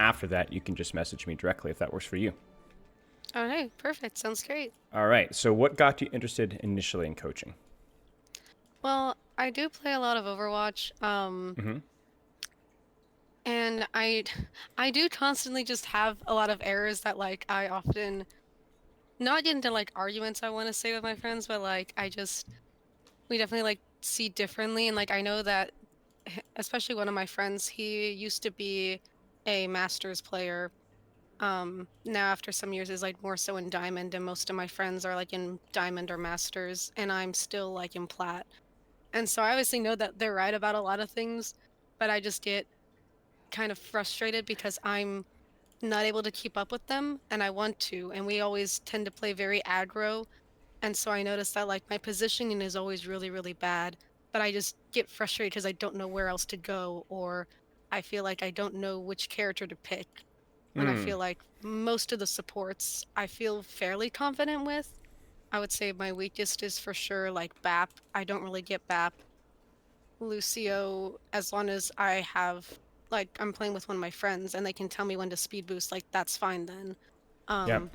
after that, you can just message me directly if that works for you. All right, perfect. Sounds great. All right. So what got you interested initially in coaching? Well, I do play a lot of Overwatch, Mm-hmm. and I do constantly just have a lot of errors that like I often not get into like arguments I want to say with my friends, but like we definitely like see differently, and like I know that especially one of my friends, he used to be a Masters player. Now after some years is like more so in Diamond, and most of my friends are like in Diamond or Masters, and I'm still like in Plat. And so I obviously know that they're right about a lot of things, but I just get kind of frustrated because I'm not able to keep up with them and I want to. And we always tend to play very aggro. And so I notice that like my positioning is always really, really bad, but I just get frustrated because I don't know where else to go, or I feel like I don't know which character to pick. When I Mm. feel like most of the supports I feel fairly confident with. I would say my weakest is for sure like BAP. I don't really get BAP. Lucio, as long as I have like I'm playing with one of my friends and they can tell me when to speed boost, like that's fine then. Yep. Um,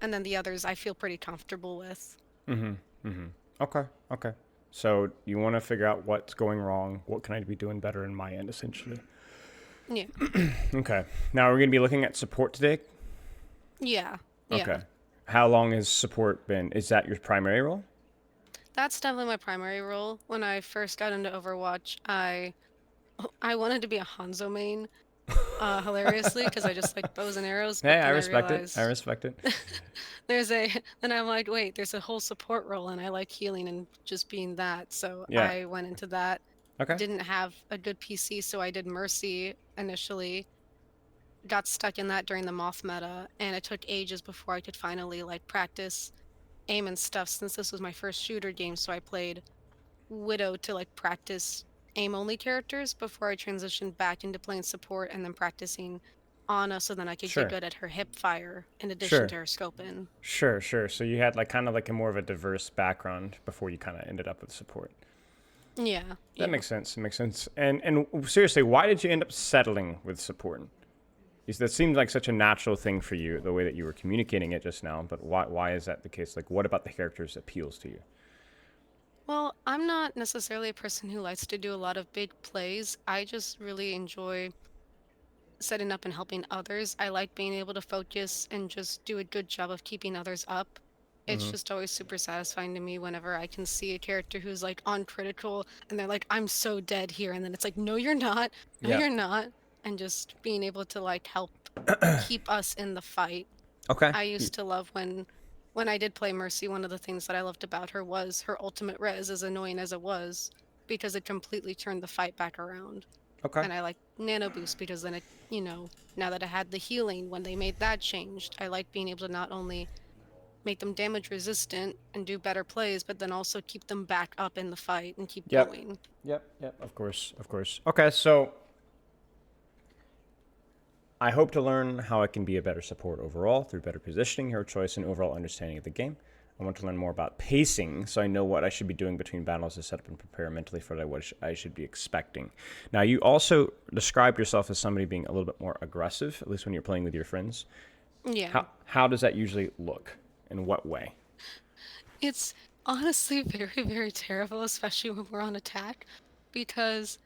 and then the others I feel pretty comfortable with. Mm-hmm. Mm-hmm. Okay. Okay. So you want to figure out what's going wrong. What can I be doing better in my end, essentially? Yeah. Okay. Now we're going to be looking at support today. Yeah. Okay. Yeah. How long has support been? Is that your primary role? That's definitely my primary role. When I first got into Overwatch, I wanted to be a Hanzo main, hilariously, because I just like bows and arrows, but Hey, I then I respect it. I realized respect it. there's a then I'm like, wait, there's a whole support role and I like healing and just being that. So Yeah. I went into that. Okay. Didn't have a good PC, so I did Mercy initially. Got stuck in that during the Moth meta, and it took ages before I could finally like practice aim and stuff since this was my first shooter game, so I played Widow to like practice aim only characters before I transitioned back into playing support and then practicing Ana so then I could get Sure. good at her hip fire in addition Sure. to her scoping. Sure. So you had like kind of like a more of a diverse background before you kind of ended up with support. Yeah, That yeah. makes sense. It makes sense. And seriously, why did you end up settling with support? Is that seems like such a natural thing for you, the way that you were communicating it just now. But why is that the case? Like, what about the characters appeals to you? Well, I'm not necessarily a person who likes to do a lot of big plays. I just really enjoy setting up and helping others. I like being able to focus and just do a good job of keeping others up. It's Mm-hmm. just always super satisfying to me whenever I can see a character who's like on critical and they're like, I'm so dead here. And then it's like, no, you're not. No, Yeah. you're not. And just being able to like help keep us in the fight. Okay. I used to love when I did play Mercy, one of the things that I loved about her was her ultimate res, as annoying as it was, because it completely turned the fight back around. Okay. And I like Nano Boost because then now that I had the healing, when they made that changed, I like being able to not only make them damage resistant and do better plays, but then also keep them back up in the fight and keep Yep. going. Yep. Of course. Of course. Okay. So I hope to learn how I can be a better support overall through better positioning, hero choice, and overall understanding of the game. I want to learn more about pacing so I know what I should be doing between battles to set up and prepare mentally for what I should be expecting. Now, you also described yourself as somebody being a little bit more aggressive, at least when you're playing with your friends. Yeah. How does that usually look? In what way? It's honestly very, very terrible, especially when we're on attack, because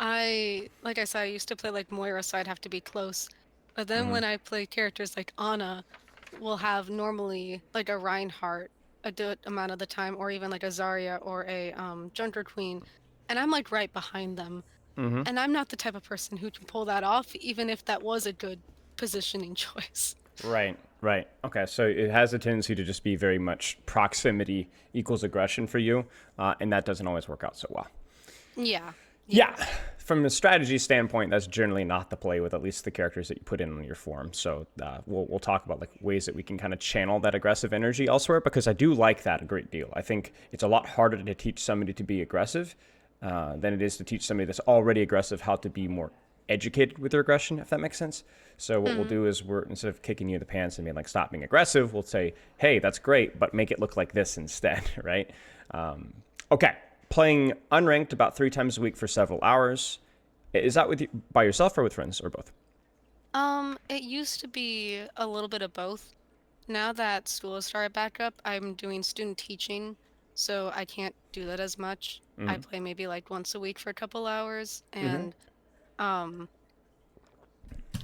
like I said, I used to play like Moira, so I'd have to be close. But then Mm-hmm. when I play characters like Ana, we'll have normally like a Reinhardt a good amount of the time, or even like a Zarya or a Junker Queen, and I'm like right behind them. Mm-hmm. And I'm not the type of person who can pull that off, even if that was a good positioning choice. Right. Okay, so it has a tendency to just be very much proximity equals aggression for you, and that doesn't always work out so well. Yeah, Yeah, yeah. from a strategy standpoint, that's generally not the play with at least the characters that you put in on your form. So we'll talk about like ways that we can kind of channel that aggressive energy elsewhere because I do like that a great deal. I think it's a lot harder to teach somebody to be aggressive than it is to teach somebody that's already aggressive how to be more educated with their aggression, if that makes sense. So what we'll Hmm. do is we're instead of kicking you in the pants and being like stop being aggressive, we'll say, hey, that's great, but make it look like this instead, right? Okay, playing unranked about 3 times a week for several hours. Is that with you, by yourself or with friends or both? It used to be a little bit of both. Now that school has started back up, I'm doing student teaching, so I can't do that as much. I Mm-hmm. play maybe like once a week for a couple hours, Mm-hmm. and um,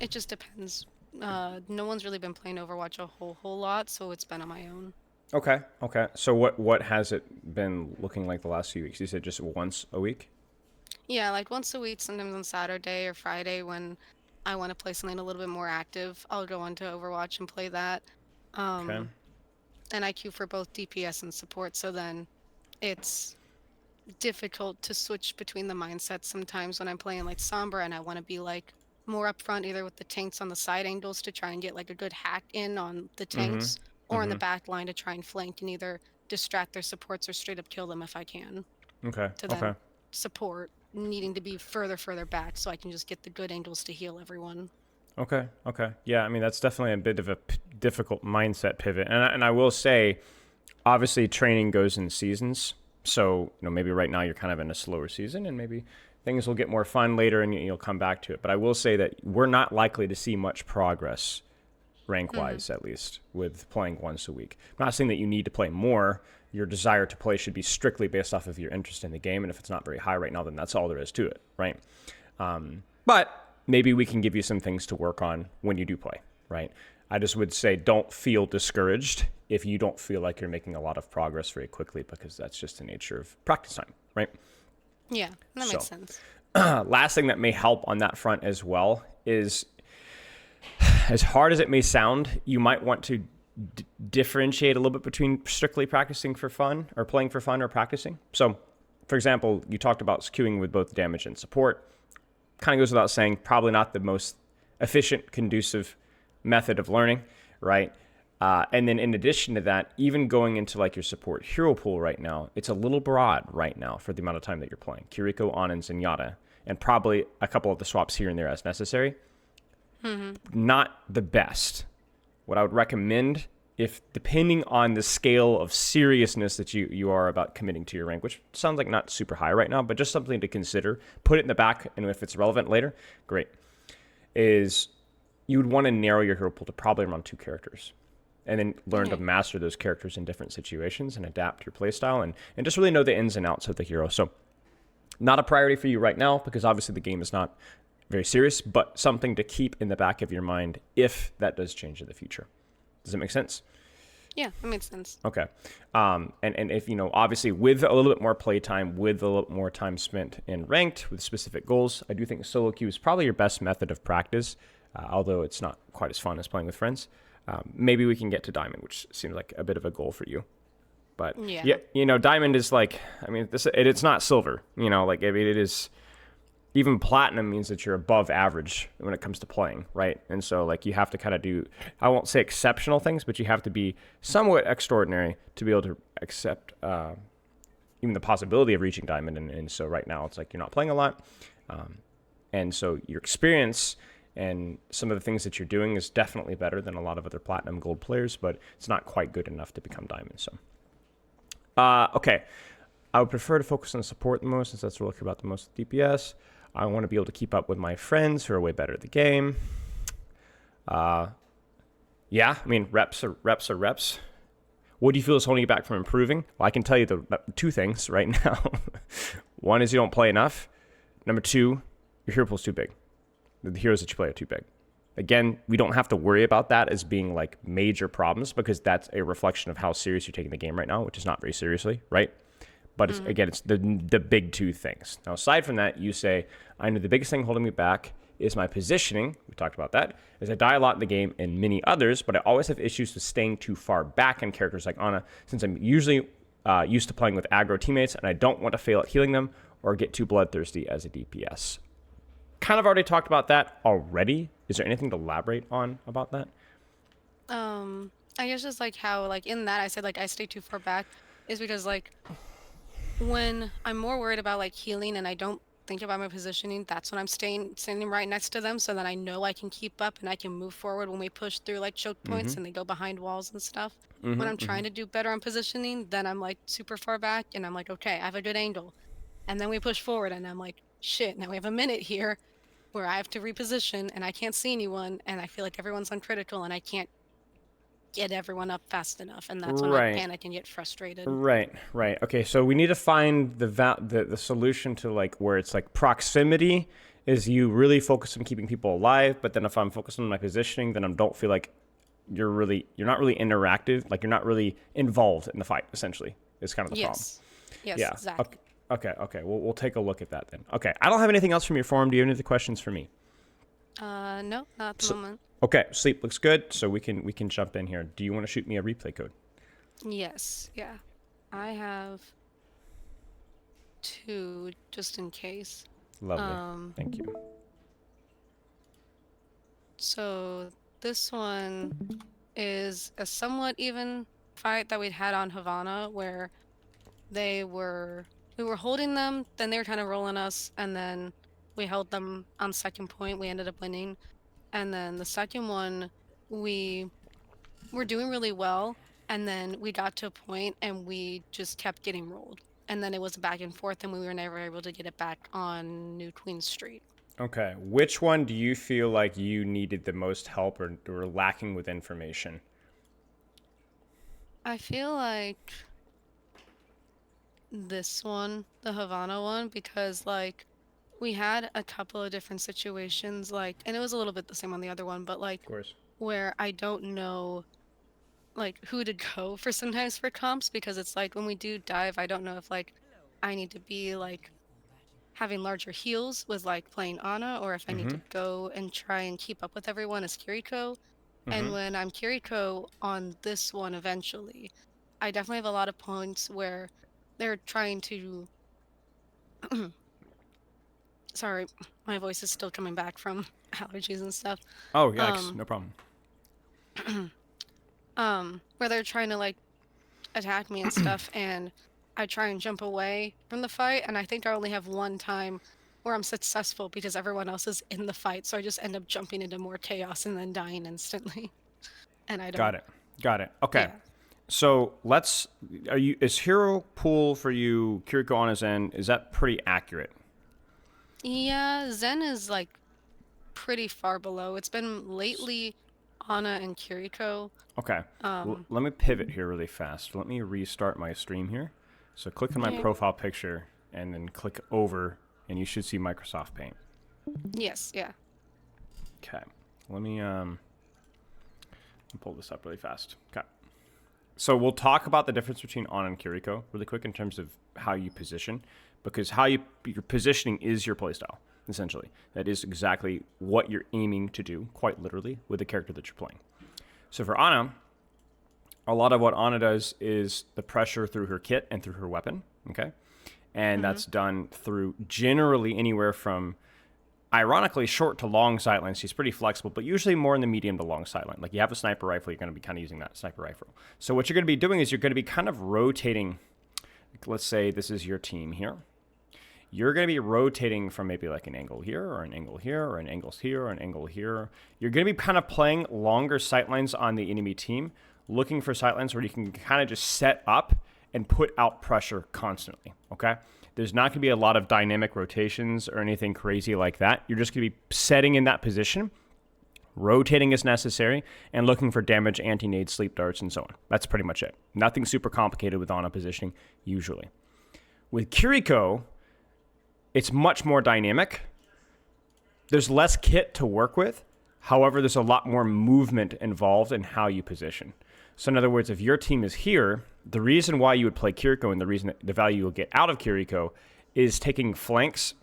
it just depends. No one's really been playing Overwatch a whole lot, so it's been on my own. Okay. Okay. So what has it been looking like the last few weeks? You said just once a week. Yeah, like once a week, sometimes on Saturday or Friday when I want to play something a little bit more active, I'll go onto Overwatch and play that. Okay. Um, and I queue for both DPS and support, so then it's difficult to switch between the mindsets sometimes when I'm playing like Sombra and I want to be like more upfront either with the tanks on the side angles to try and get like a good hack in on the Mm-hmm. tanks or in Mm-hmm. the back line to try and flank and either distract their supports or straight up kill them if I can Okay. to then Okay. support needing to be further back so I can just get the good angles to heal everyone. Okay. Okay. Yeah. I mean, that's definitely a bit of a difficult mindset pivot, and I will say, obviously, training goes in seasons. So maybe right now you're kind of in a slower season, and maybe things will get more fun later, and you'll come back to it. But I will say that we're not likely to see much progress rank Hmm. wise, at least, with playing once a week. I'm not saying that you need to play more. Your desire to play should be strictly based off of your interest in the game. And if it's not very high right now, then that's all there is to it, right? But maybe we can give you some things to work on when you do play, right? I just would say don't feel discouraged if you don't feel like you're making a lot of progress very quickly, because that's just the nature of practice time, right? Yeah, that makes So, sense. last thing that may help on that front as well is, as hard as it may sound, you might want to differentiate a little bit between strictly practicing for fun or playing for fun or practicing. So, for example, you talked about queuing with both damage and support. Kind of goes without saying, probably not the most efficient, conducive method of learning, right? And then in addition to that, even going into like your support hero pool right now, it's a little broad right now for the amount of time that you're playing. Kiriko, Anin, Zenyatta, and probably a couple of the swaps here and there as necessary. Hmm. Not the best. What I would recommend, if depending on the scale of seriousness that you are about committing to your rank, which sounds like not super high right now, but just something to consider, put it in the back, and if it's relevant later, great, is you would want to narrow your hero pool to probably around 2 characters. And then learn to Okay. master those characters in different situations and adapt your playstyle, and just really know the ins and outs of the hero. So, not a priority for you right now because obviously the game is not very serious, but something to keep in the back of your mind if that does change in the future. Does that make sense? Yeah, that makes sense. Okay. And if, obviously with a little bit more playtime, with a little more time spent in ranked with specific goals, I do think solo queue is probably your best method of practice, although it's not quite as fun as playing with friends. Maybe we can get to diamond, which seems like a bit of a goal for you. But yeah, Yeah. diamond is like, I mean, it's not silver, like, I mean, it is, even platinum means that you're above average when it comes to playing, right? And so like you have to kind of do, I won't say exceptional things, but you have to be somewhat extraordinary to be able to accept even the possibility of reaching diamond. And so right now it's like you're not playing a lot, and so your experience and some of the things that you're doing is definitely better than a lot of other platinum gold players, but it's not quite good enough to become diamond. So okay, I would prefer to focus on support the most, since that's what I care about the most with DPS. I want to be able to keep up with my friends who are way better at the game. Yeah, I mean, reps are reps. What do you feel is holding you back from improving? Well, I can tell you the 2 things right now. One is you don't play enough. Number 2, your hero pool's too big. The heroes that you play are too big. Again, we don't have to worry about that as being like major problems, because that's a reflection of how serious you're taking the game right now, which is not very seriously, right? But it's, Hmm. again, it's the big 2 things. Now, aside from that, you say, I know the biggest thing holding me back is my positioning. We talked about that. As I die a lot in the game and many others, but I always have issues with staying too far back in characters like Ana, since I'm usually used to playing with aggro teammates, and I don't want to fail at healing them or get too bloodthirsty as a DPS. Kind of already talked about that already. Is there anything to elaborate on about that? Um, I guess just like how like in that I said like I stay too far back is because like when I'm more worried about like healing and I don't think about my positioning, that's when I'm standing right next to them so that I know I can keep up and I can move forward when we push through like choke Mm-hmm. points and they go behind walls and stuff. When I'm Mm-hmm. Mm-hmm. trying to do better on positioning, then I'm like super far back and I'm like, okay, I have a good angle. And then we push forward and I'm like, shit, now we have a minute here. where I have to reposition and I can't see anyone and I feel like everyone's on critical and I can't get everyone up fast enough, and that's when I Right. panic and get frustrated. Right. Okay, so we need to find the solution to like where it's like proximity is you really focus on keeping people alive, but then if I'm focused on my positioning, then I don't feel like you're not really interactive, like you're not really involved in the fight. Essentially, is kind of the problem. Yes, Yeah. exactly. Okay. We'll take a look at that then. Okay. I don't have anything else from your forum. Do you have any other questions for me? No, not at the moment. Okay. Sleep looks good, so we can jump in here. Do you want to shoot me a replay code? Yes, yeah. I have 2 just in case. Lovely. Thank you. So this one is a somewhat even fight that we'd had on Havana, where we were holding them, then they were kind of rolling us, and then we held them on second point. We ended up winning. And then the second one, we were doing really well, and then we got to a point and we just kept getting rolled. And then it was back and forth, and we were never able to get it back on New Queen Street. Okay. Which one do you feel like you needed the most help or were lacking with information? I feel like this one, the Havana one, because like we had a couple of different situations, like, and it was a little bit the same on the other one, but like Of course. where I don't know like who to go for sometimes for comps, because it's like when we do dive, I don't know if like I need to be like having larger heals with like playing Ana, or if I need to go and try and keep up with everyone as Kiriko. And when I'm Kiriko on this one eventually, I definitely have a lot of points where they're trying to sorry, my voice is still coming back from allergies and stuff. Oh, yikes. No problem. Where they're trying to like attack me and stuff, and I try and jump away from the fight, and I think I only have one time where I'm successful because everyone else is in the fight, so I just end up jumping into more chaos and then dying instantly. And I don't. Got it. Okay. Yeah. So is hero pool for you, Kiriko on his end, is that pretty accurate? Yeah, Zen is like pretty far below. It's been lately Ana and Kiriko. Okay. Let me pivot here really fast. Let me restart my stream here. So click on my profile picture and then click over, and you should see Microsoft Paint. Yes, yeah. Okay. Let me pull this up really fast. Okay. So we'll talk about the difference between Ana and Kiriko really quick in terms of how you position, because your positioning is your playstyle, essentially. That is exactly what you're aiming to do, quite literally, with the character that you're playing. So for Ana, a lot of what Ana does is the pressure through her kit and through her weapon, okay? And that's done through generally anywhere from, ironically, short to long sightlines. She's pretty flexible, but usually more in the medium to long sightline. Like you have a sniper rifle, you're going to be kind of using that sniper rifle. So what you're going to be doing is you're going to be kind of rotating. Let's say this is your team here. You're going to be rotating from maybe like an angle here, or an angle here, or an angle here, or an angle here. You're going to be kind of playing longer sightlines on the enemy team, looking for sightlines where you can kind of just set up and put out pressure constantly, okay? There's not going to be a lot of dynamic rotations or anything crazy like that. You're just going to be setting in that position, rotating as necessary, and looking for damage, anti-nade, sleep darts, and so on. That's pretty much it. Nothing super complicated with Ana positioning, usually. With Kiriko, it's much more dynamic. There's less kit to work with. However, there's a lot more movement involved in how you position. So in other words, if your team is here, the reason why you would play Kiriko and the reason the value you'll get out of Kiriko is taking flanks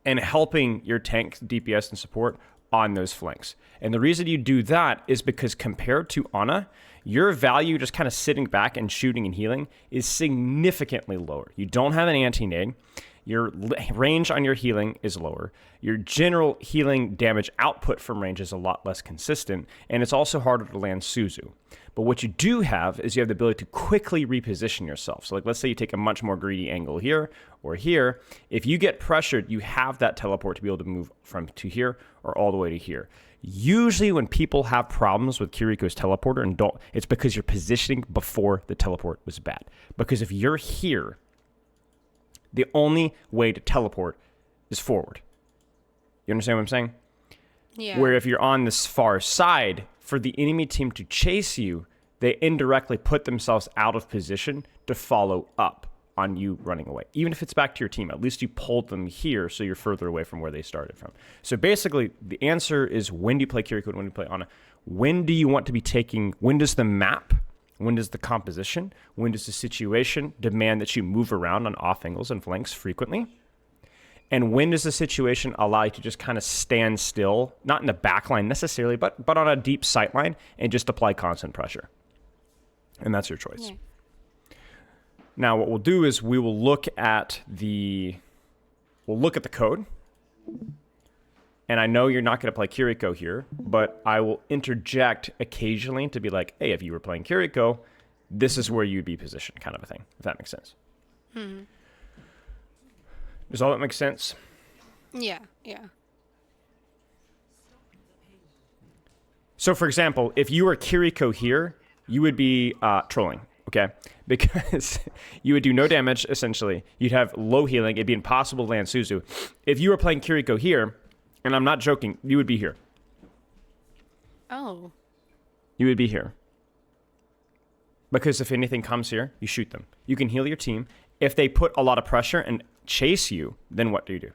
and helping your tank, DPS, and support on those flanks. And the reason you do that is because compared to Ana, your value just kind of sitting back and shooting and healing is significantly lower. You don't have an anti-nade. Your range on your healing is lower. Your general healing damage output from range is a lot less consistent, and it's also harder to land Suzu. But what you do have is you have the ability to quickly reposition yourself. So like let's say you take a much more greedy angle here or here. If you get pressured, you have that teleport to be able to move from to here or all the way to here. Usually when people have problems with Kiriko's teleporter and it's because your positioning before the teleport was bad. Because if you're here, the only way to teleport is forward. You understand what I'm saying? Yeah. Where if you're on this far side, for the enemy team to chase you, they indirectly put themselves out of position to follow up on you running away. Even if it's back to your team, at least you pulled them here so you're further away from where they started from. So basically, the answer is when do you play Kiriko and when do you play Ana? When do you want to be taking, when does the map, when does the composition, when does the situation demand that you move around on off angles and flanks frequently? And when does the situation allow you to just kind of stand still, not in the back line necessarily, but on a deep sight line and just apply constant pressure? And that's your choice. Yeah. Now, what we'll do is we will look at the code. And I know you're not going to play Kiriko here, but I will interject occasionally to be like, hey, if you were playing Kiriko, this is where you'd be positioned, kind of a thing, if that makes sense. Does all that make sense? Yeah, yeah. So, for example, if you were Kiriko here, you would be trolling, okay? Because you would do no damage, essentially. You'd have low healing. It'd be impossible to land Suzu. If you were playing Kiriko here, and I'm not joking, you would be here. Oh. You would be here. Because if anything comes here, you shoot them. You can heal your team. If they put a lot of pressure and chase you, then what do you do?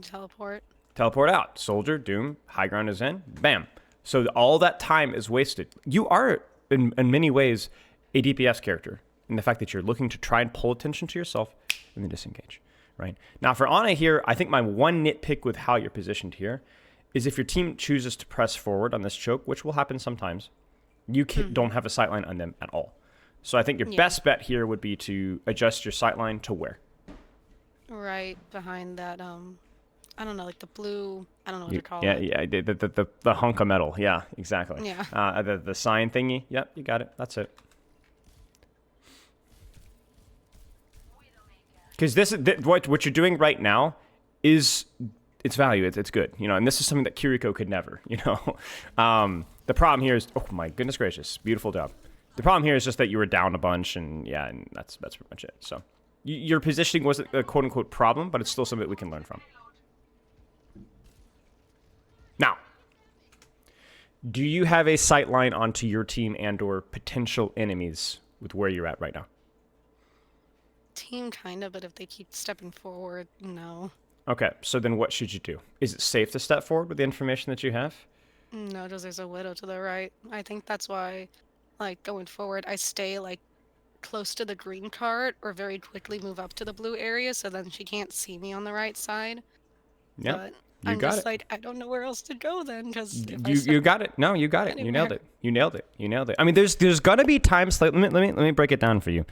Teleport. Teleport out. Soldier, Doom, high ground is in. Bam. So all that time is wasted. You are, in many ways, a DPS character in the fact that you're looking to try and pull attention to yourself and then disengage, right? Now, for Ana here, I think my one nitpick with how you're positioned here is if your team chooses to press forward on this choke, which will happen sometimes, you don't have a sightline on them at all. So I think your best bet here would be to adjust your sightline to where? Right behind that, I don't know, like the blue, I don't know what they're called. Yeah, the hunk of metal. Yeah, exactly. Yeah. The sign thingy. Yep, you got it. That's it. Because what you're doing right now is its value. It's good, and this is something that Kiriko could never. The problem here is, oh my goodness gracious, beautiful job. The problem here is just that you were down a bunch, and that's pretty much it. So your positioning wasn't a quote unquote problem, but it's still something that we can learn from. Now, do you have a sight line onto your team and or potential enemies with where you're at right now? Team kind of, but if they keep stepping forward, no. Okay, so then what should you do? Is it safe to step forward with the information that you have? No, because there's a widow to the right. I think that's why, like, going forward, I stay, like, close to the green cart or very quickly move up to the blue area so then she can't see me on the right side. Yeah. But You I'm got just it. like, I don't know where else to go then, because You got it. No, you got it. You nailed anywhere. it. You nailed it. You nailed it. I mean, there's gonna be times. Like, let me break it down for you.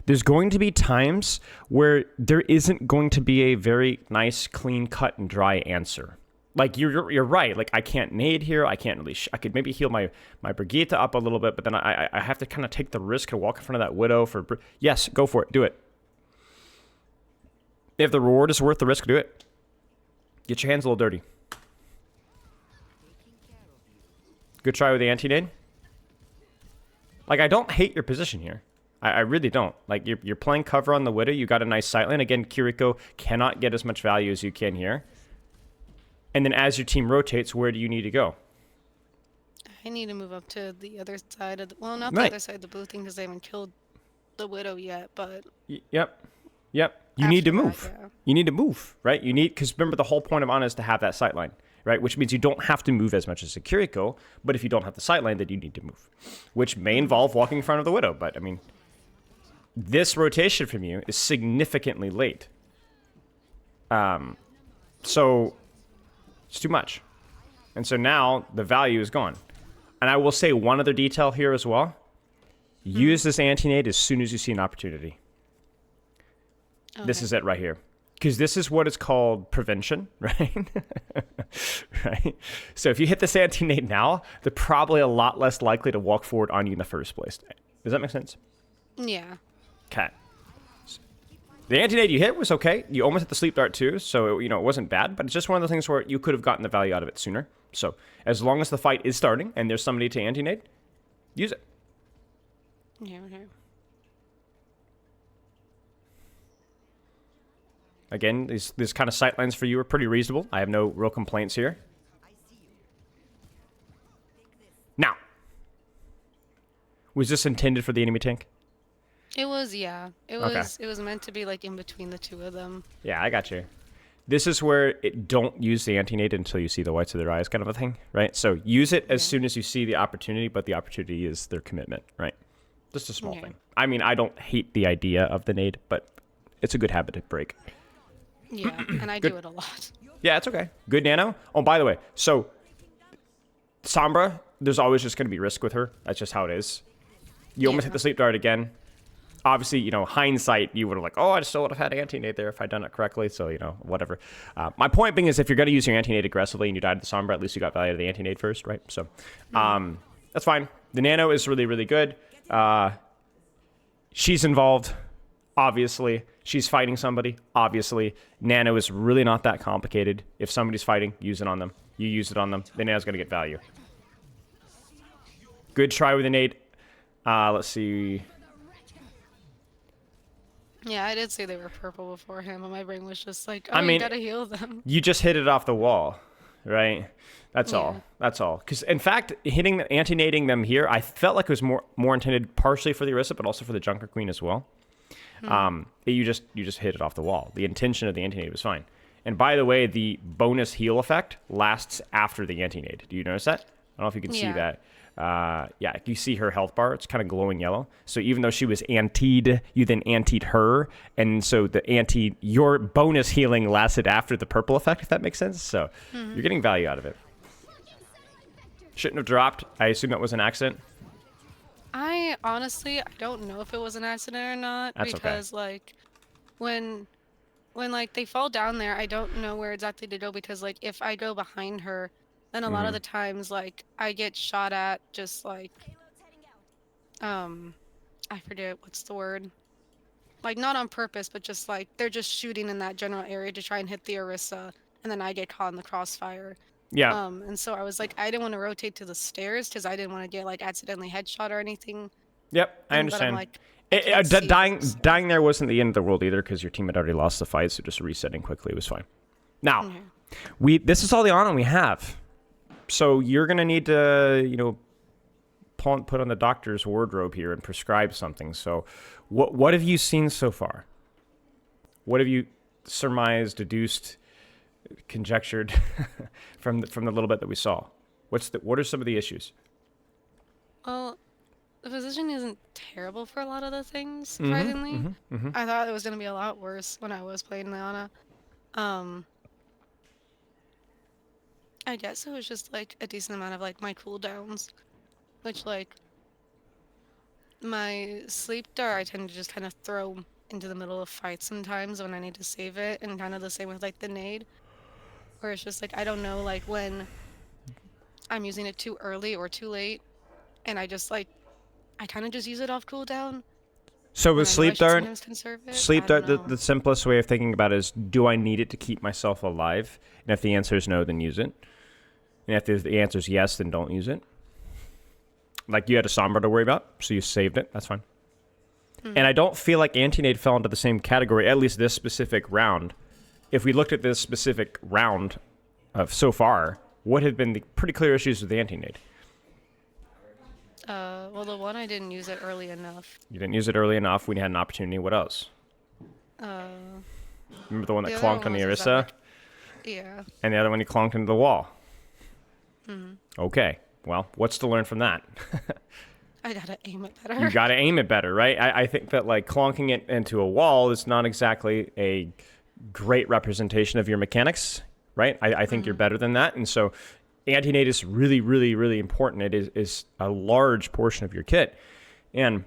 There's going to be times where there isn't going to be a very nice, clean cut and dry answer. Like you're right. Like I can't nade here. I can't really. I could maybe heal my Brigitte up a little bit, but then I have to kind of take the risk to walk in front of that widow for. Yes, go for it. Do it. If the reward is worth the risk, do it. Get your hands a little dirty. Good try with the anti-nade. Like, I don't hate your position here. I really don't. Like, you're playing cover on the widow. You got a nice sight line. Again, Kiriko cannot get as much value as you can here. And then as your team rotates, where do you need to go? I need to move up to the other side of the, well, not the Right. other side of the blue thing because they haven't killed the widow yet, but Yep. You need to after that, move. yeah. You need to move, right? Because remember, the whole point of Ana is to have that sight line, right? Which means you don't have to move as much as a Kiriko, but if you don't have the sight line, then you need to move, which may involve walking in front of the widow. But I mean, this rotation from you is significantly late. So it's too much. And so now the value is gone. And I will say one other detail here as well. Use this anti-nade as soon as you see an opportunity. This is it right here. Because this is what is called prevention, right? Right? So if you hit this anti-nade now, they're probably a lot less likely to walk forward on you in the first place. Does that make sense? Yeah. Okay. The anti-nade you hit was okay. You almost hit the sleep dart too, so it wasn't bad, but it's just one of the things where you could have gotten the value out of it sooner. So as long as the fight is starting and there's somebody to anti-nade, use it. Yeah, okay. Again, these kind of sightlines for you are pretty reasonable. I have no real complaints here. Now, was this intended for the enemy tank? It was, yeah. It was meant to be like in between the two of them. Yeah, I got you. This is where don't use the anti-nade until you see the whites of their eyes kind of a thing, right? So use it as soon as you see the opportunity, but the opportunity is their commitment, right? Just a small thing. I mean, I don't hate the idea of the nade, but it's a good habit to break. Yeah, and I do it a lot. Yeah, it's okay. Good nano. Oh, by the way, so Sombra, there's always just going to be risk with her. That's just how it is. You almost hit the sleep dart again. Obviously, you know, hindsight, you would have like, oh, I still would have had anti-nade there if I'd done it correctly. So, you know, whatever. My point being is if you're going to use your anti-nade aggressively and you died to the Sombra, at least you got value to the anti-nade first, right? So, that's fine. The nano is really, really good. She's involved, obviously. She's fighting somebody, obviously. Nano is really not that complicated. If somebody's fighting, use it on them. You use it on them. The nano's going to get value. Good try with the nade. Let's see. Yeah, I did say they were purple before him, and my brain was just like, oh, I mean, you gotta heal them. You just hit it off the wall, right? That's all. That's all. Because, in fact, anti-nading them here, I felt like it was more intended partially for the Orisa, but also for the Junker Queen as well. You just hit it off the wall. The intention of the anti-nade was fine. And by the way, the bonus heal effect lasts after the anti-nade. Do you notice that? I don't know if you can see that. Yeah, you see her health bar. It's kind of glowing yellow. So even though she was antied, you then antied her. And so your bonus healing lasted after the purple effect, if that makes sense. So you're getting value out of it. Shouldn't have dropped. I assume that was an accident. I honestly, I don't know if it was an accident or not. That's because, like, when like, they fall down there, I don't know where exactly to go because, like, if I go behind her, then a lot of the times, like, I get shot at just, like, I forget what's the word. Like, not on purpose, but just, like, they're just shooting in that general area to try and hit the Orisa, and then I get caught in the crossfire. Yeah. And so I was like, I didn't want to rotate to the stairs because I didn't want to get, like, accidentally headshot or anything. Yep, I understand. But I'm like, dying there wasn't the end of the world either because your team had already lost the fight, so just resetting quickly was fine. Now, this is all the honor we have. So you're going to need to, you know, put on the doctor's wardrobe here and prescribe something. So what have you seen so far? What have you surmised, deduced, conjectured from the little bit that we saw? What are some of the issues? Well, the position isn't terrible for a lot of the things, surprisingly. I thought it was going to be a lot worse when I was playing Leona. I guess it was just, like, a decent amount of, like, my cooldowns, which, like, my sleep dart I tend to just kind of throw into the middle of fights sometimes when I need to save it, and kind of the same with, like, the nade, where it's just, like, I don't know, like, when I'm using it too early or too late, and I just, like, I kind of just use it off cooldown. So with sleep dart, the the simplest way of thinking about it is, do I need it to keep myself alive? And if the answer is no, then use it. And if the answer is yes, then don't use it. Like, you had a Sombra to worry about, so you saved it. That's fine. And I don't feel like anti-nade fell into the same category, at least this specific round. If we looked at this specific round of so far, what have been the pretty clear issues with the anti-nade? Well, the one I didn't use it early enough. You didn't use it early enough. We had an opportunity. What else? Remember the one that clonked on the Orisa? Yeah. And the other one you clonked into the wall. Okay. Well, what's to learn from that? I gotta aim it better. You gotta aim it better, right? I think that, like, clonking it into a wall is not exactly a great representation of your mechanics, right? I think you're better than that. And so anti-nade is really, really, really important. It is a large portion of your kit. And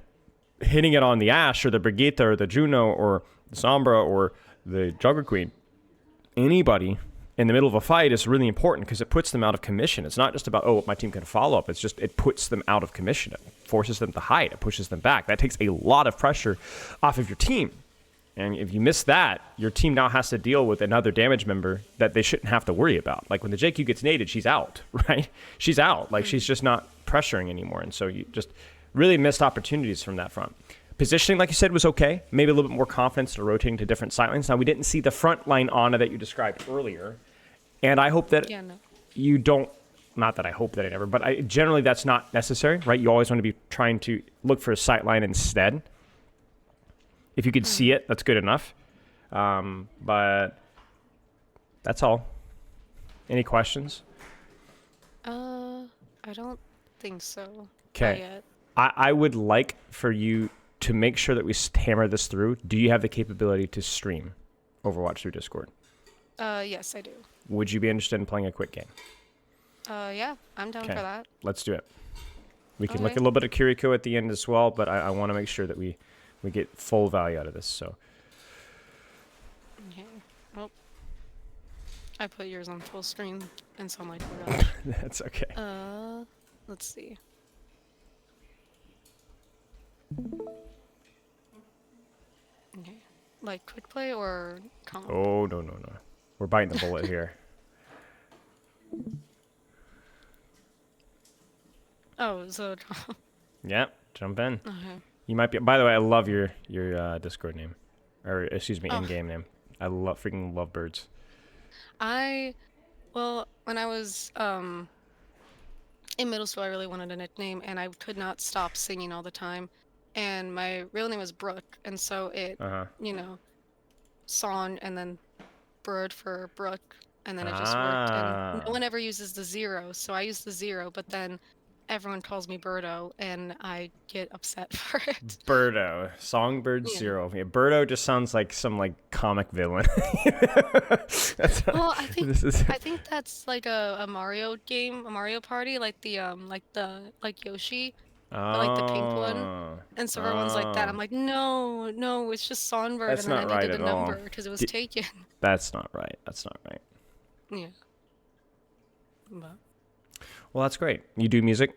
hitting it on the Ashe or the Brigitte or the Juno or the Sombra or the Junker Queen, anybody in the middle of a fight is really important because it puts them out of commission. It's not just about, oh, my team can follow up. It's just, it puts them out of commission. It forces them to hide. It pushes them back. That takes a lot of pressure off of your team. And if you miss that, your team now has to deal with another damage member that they shouldn't have to worry about. Like, when the JQ gets naded, she's out, right? She's out. Like, she's just not pressuring anymore. And so you just really missed opportunities from that front. Positioning, like you said, was okay. Maybe a little bit more confidence to rotating to different sight lines. Now, we didn't see the front line Ana that you described earlier. And I hope that Yeah, no. you don't, not that I hope that I never, but generally that's not necessary, right? You always want to be trying to look for a sight line instead. If you could see it, that's good enough. But that's all. Any questions? I don't think so. Not Okay. yet. I would like for you to make sure that we hammer this through. Do you have the capability to stream Overwatch through Discord? Yes, I do. Would you be interested in playing a quick game? Yeah, I'm down for that. Let's do it. We can look Okay. a little bit of Kiriko at the end as well, but I want to make sure that we get full value out of this. So Okay. Oh. I put yours on full screen, and so I'm like, oh gosh. that's okay. Let's see. Okay. Like quick play or comp? Oh, no. We're biting the bullet here. Oh, so Yeah, jump in. okay. You might be. By the way, I love your Discord name, or excuse me, Oh. in-game name. I freaking love birds. Well, when I was in middle school, I really wanted a nickname, and I could not stop singing all the time. And my real name was Brooke, and so it, you know, song and then bird for Brooke, and then it just worked. And no one ever uses the 0, so I use the 0, but then everyone calls me Birdo, and I get upset for it. Birdo, Songbird Yeah. Zero. Yeah, Birdo just sounds like some like comic villain. That's Well, I think this is I think that's like a Mario game, a Mario Party, like like Yoshi, but like the pink one. Oh. And so everyone's like that. I'm like, no, it's just Songbird, That's and then not I right needed a at all. number because it was Di- taken. That's not right. That's not right. Yeah. But Well, that's great. You do music?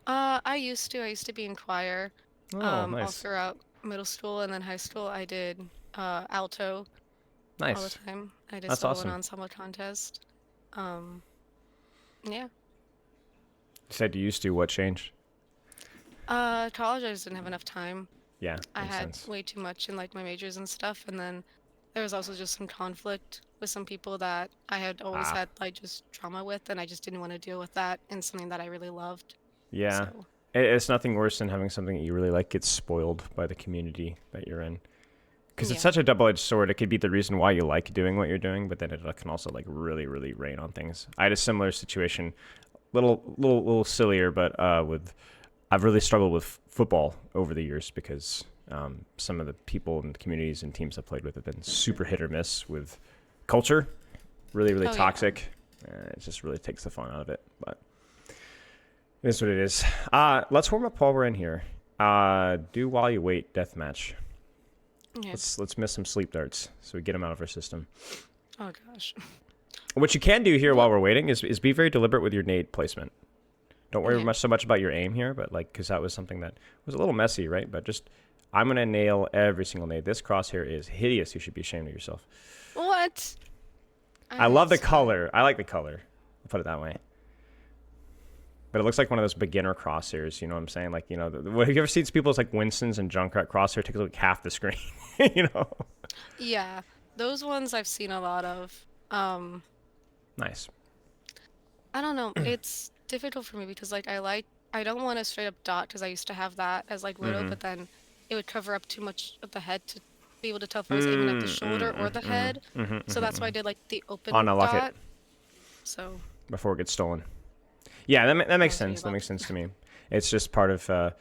I used to be in choir. Oh, All nice. throughout middle school and then high school, I did alto all the Nice. time. I did That's solo awesome. and ensemble contest. Yeah. You said you used to. What changed? College, I just didn't have enough time. Yeah, I makes had sense. way too much in like my majors and stuff, and then there was also just some conflict with some people that I had always Ah. had like just trauma with, and I just didn't want to deal with that in something that I really loved. Yeah. So It's nothing worse than having something that you really like get spoiled by the community that you're in. Because it's yeah. such a double-edged sword. It could be the reason why you like doing what you're doing, but then it can also like really, really rain on things. I had a similar situation, little sillier, but I've really struggled with football over the years because some of the people and communities and teams I've played with have been super hit or miss with culture, really, really Oh, yeah. toxic. It just really takes the fun out of it, but it is what it is. Let's warm up while we're in here. Do while you wait deathmatch. Yeah. Let's miss some sleep darts so we get them out of our system. Oh gosh. What you can do here while we're waiting is be very deliberate with your nade placement. Don't worry Okay. so much about your aim here, but like because that was something that was a little messy, right? But just I'm gonna nail every single nade. This crosshair is hideous. You should be ashamed of yourself. What? I love the didn't see color. I like the color. I'll put it that way. But it looks like one of those beginner crosshairs. You know what I'm saying? Like have you ever seen people's like Winston's and Junkrat crosshair take like half the screen? you know. it. Yeah, those ones I've seen a lot of. Nice. I don't know. It's difficult for me because like I don't want to straight up dot because I used to have that as like Widow, but then it would cover up too much of the head to be able to tell if I was aiming at the shoulder or the head. So that's why I did like the open Unlock it. dot. So Before it gets stolen. Yeah, that makes Sounds sense. That really makes sense to me. It's just part of I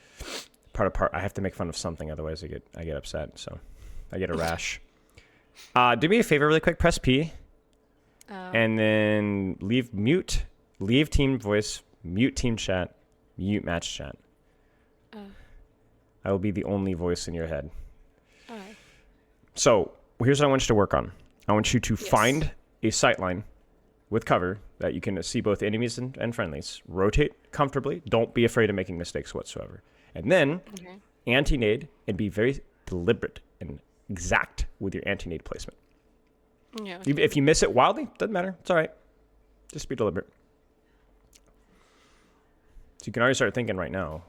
have to make fun of something, otherwise I get upset. So I get a rash. Do me a favor, really quick. Press P, and then leave team voice, mute team chat, mute match chat. I will be the only voice in your head. alright. So here's what I want you to work on. I want you to Yes. find a sightline with cover that you can see both enemies and friendlies. Rotate comfortably. Don't be afraid of making mistakes whatsoever. And then Okay. anti-nade and be very deliberate and exact with your anti-nade placement. Yeah. If you miss it wildly, doesn't matter. It's all right. Just be deliberate. So you can already start thinking right now,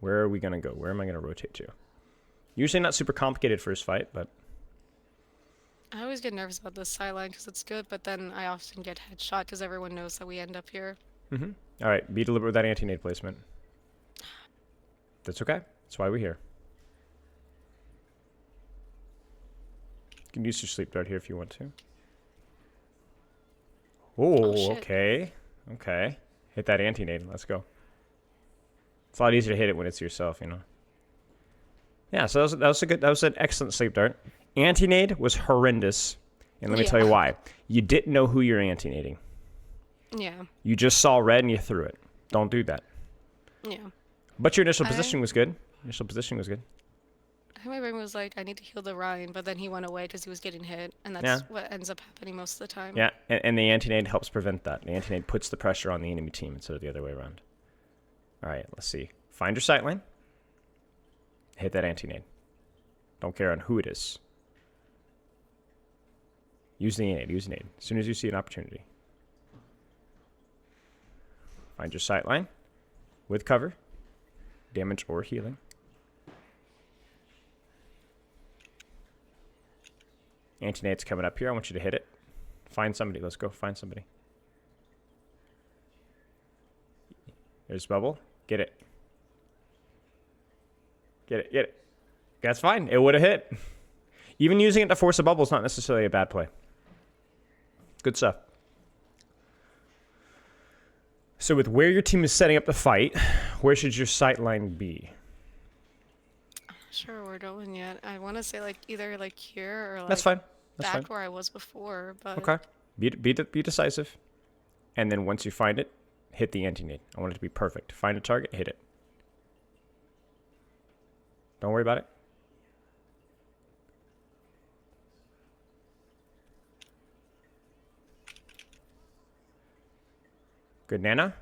Where are we going to go? Where am I going to rotate to? Usually not super complicated first fight, but... I always get nervous about this sideline because it's good, but then I often get headshot because everyone knows that we end up here. Mm-hmm. All right, be deliberate with that anti-nade placement. That's okay. That's why we're here. You can use your sleep dart here if you want to. Oh, okay. Okay. Hit that anti-nade. Let's go. It's a lot easier to hit it when it's yourself, you know. Yeah, so that was an excellent sleep dart. Anti-nade was horrendous. And let me tell you why. You didn't know who you're anti-nading. Yeah. You just saw red and you threw it. Don't do that. Yeah. But your initial position was good. Initial position was good. I think my brain was like, I need to heal the Ryan, but then he went away because he was getting hit, and that's what ends up happening most of the time. Yeah, and the anti-nade helps prevent that. The anti-nade puts the pressure on the enemy team instead of the other way around. All right, let's see. Find your sight line. Hit that anti-nade. Don't care on who it is. Use the nade. Use the nade. As soon as you see an opportunity. Find your sight line. With cover. Damage or healing. Anti-nade's coming up here. I want you to hit it. Find somebody. Let's go. Find somebody. There's bubble. Get it. Get it. Get it. That's fine. It would have hit. Even using it to force a bubble is not necessarily a bad play. Good stuff. So with where your team is setting up the fight, where should your sight line be? I'm not sure where we're going yet. I want to say like either like here or like That's fine. That's back fine. where I was before. But Okay. Be decisive. And then once you find it, hit the anti-nade. I want it to be perfect. Find a target, hit it. Don't worry about it. Good, Nana.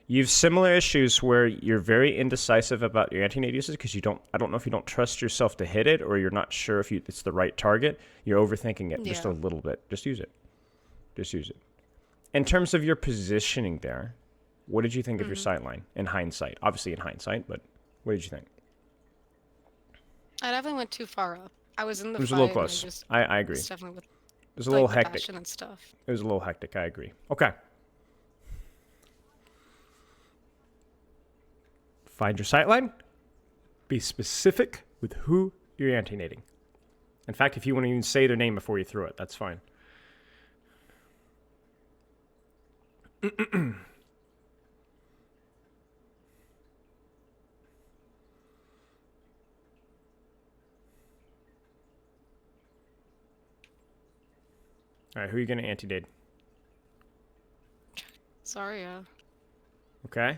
You have similar issues where you're very indecisive about your anti-nade uses because I don't know if you don't trust yourself to hit it or you're not sure if it's the right target. You're overthinking it just a little bit. Just use it. Just use it. In terms of your positioning there, what did you think of your sight line in hindsight? Obviously in hindsight, but what did you think? I definitely went too far up. I was in the It was fight. A little close. I agree. It's definitely with It was a little hectic. passion and stuff. It was a little hectic. I agree. Okay. Find your sight line. Be specific with who you're anti-nading. In fact, if you want to even say their name before you throw it, that's fine. All right, who are you going to anti-nade? Sorry, Okay.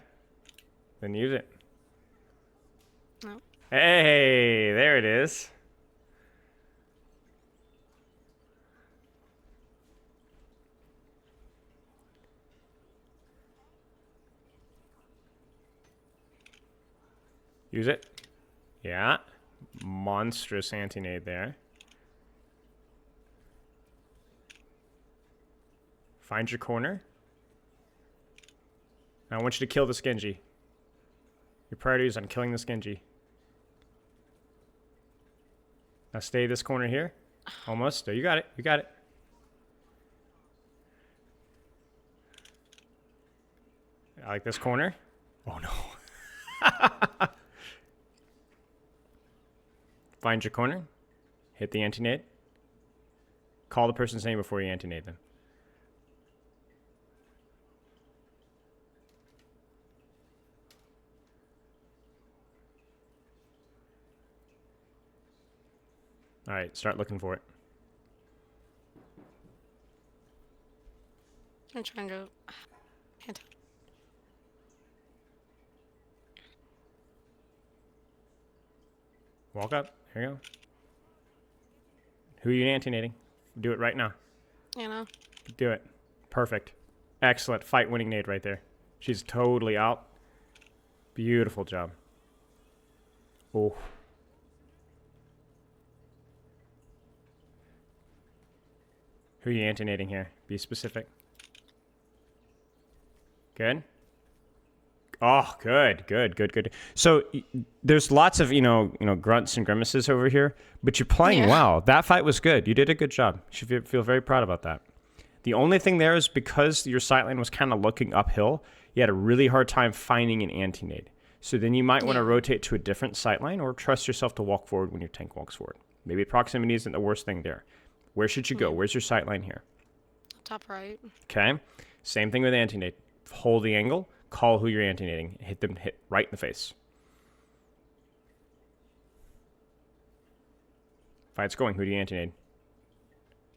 Then use it. No. Hey, there it is. Use it. Yeah. Monstrous anti-nade there. Find your corner. Now I want you to kill this Genji. Your priority is on killing this Genji. Now stay this corner here. Almost. There, you got it. You got it. I like this corner. Oh no. Find your corner. Hit the anti-nade. Call the person's name before you anti-nade them. All right, start looking for it. I'm trying to. Can't tell. Walk up. Here you go. Who are you anti-nading? Do it right now. You know. Do it. Perfect. Excellent. Fight-winning nade right there. She's totally out. Beautiful job. Oh. Who are you anti-nading here? Be specific. Good. Oh, good. So there's lots of grunts and grimaces over here, but you're playing well. That fight was good. You did a good job. You should feel very proud about that. The only thing there is because your sight was kind of looking uphill, you had a really hard time finding an anti-nade. So then you might want to rotate to a different sight or trust yourself to walk forward when your tank walks forward. Maybe proximity isn't the worst thing there. Where should you go? Where's your sight here? Top right. Okay. Same thing with anti-nade. Hold the angle. Call who you're anti-nading. Hit right in the face. Fight's going. Who do you anti-nade?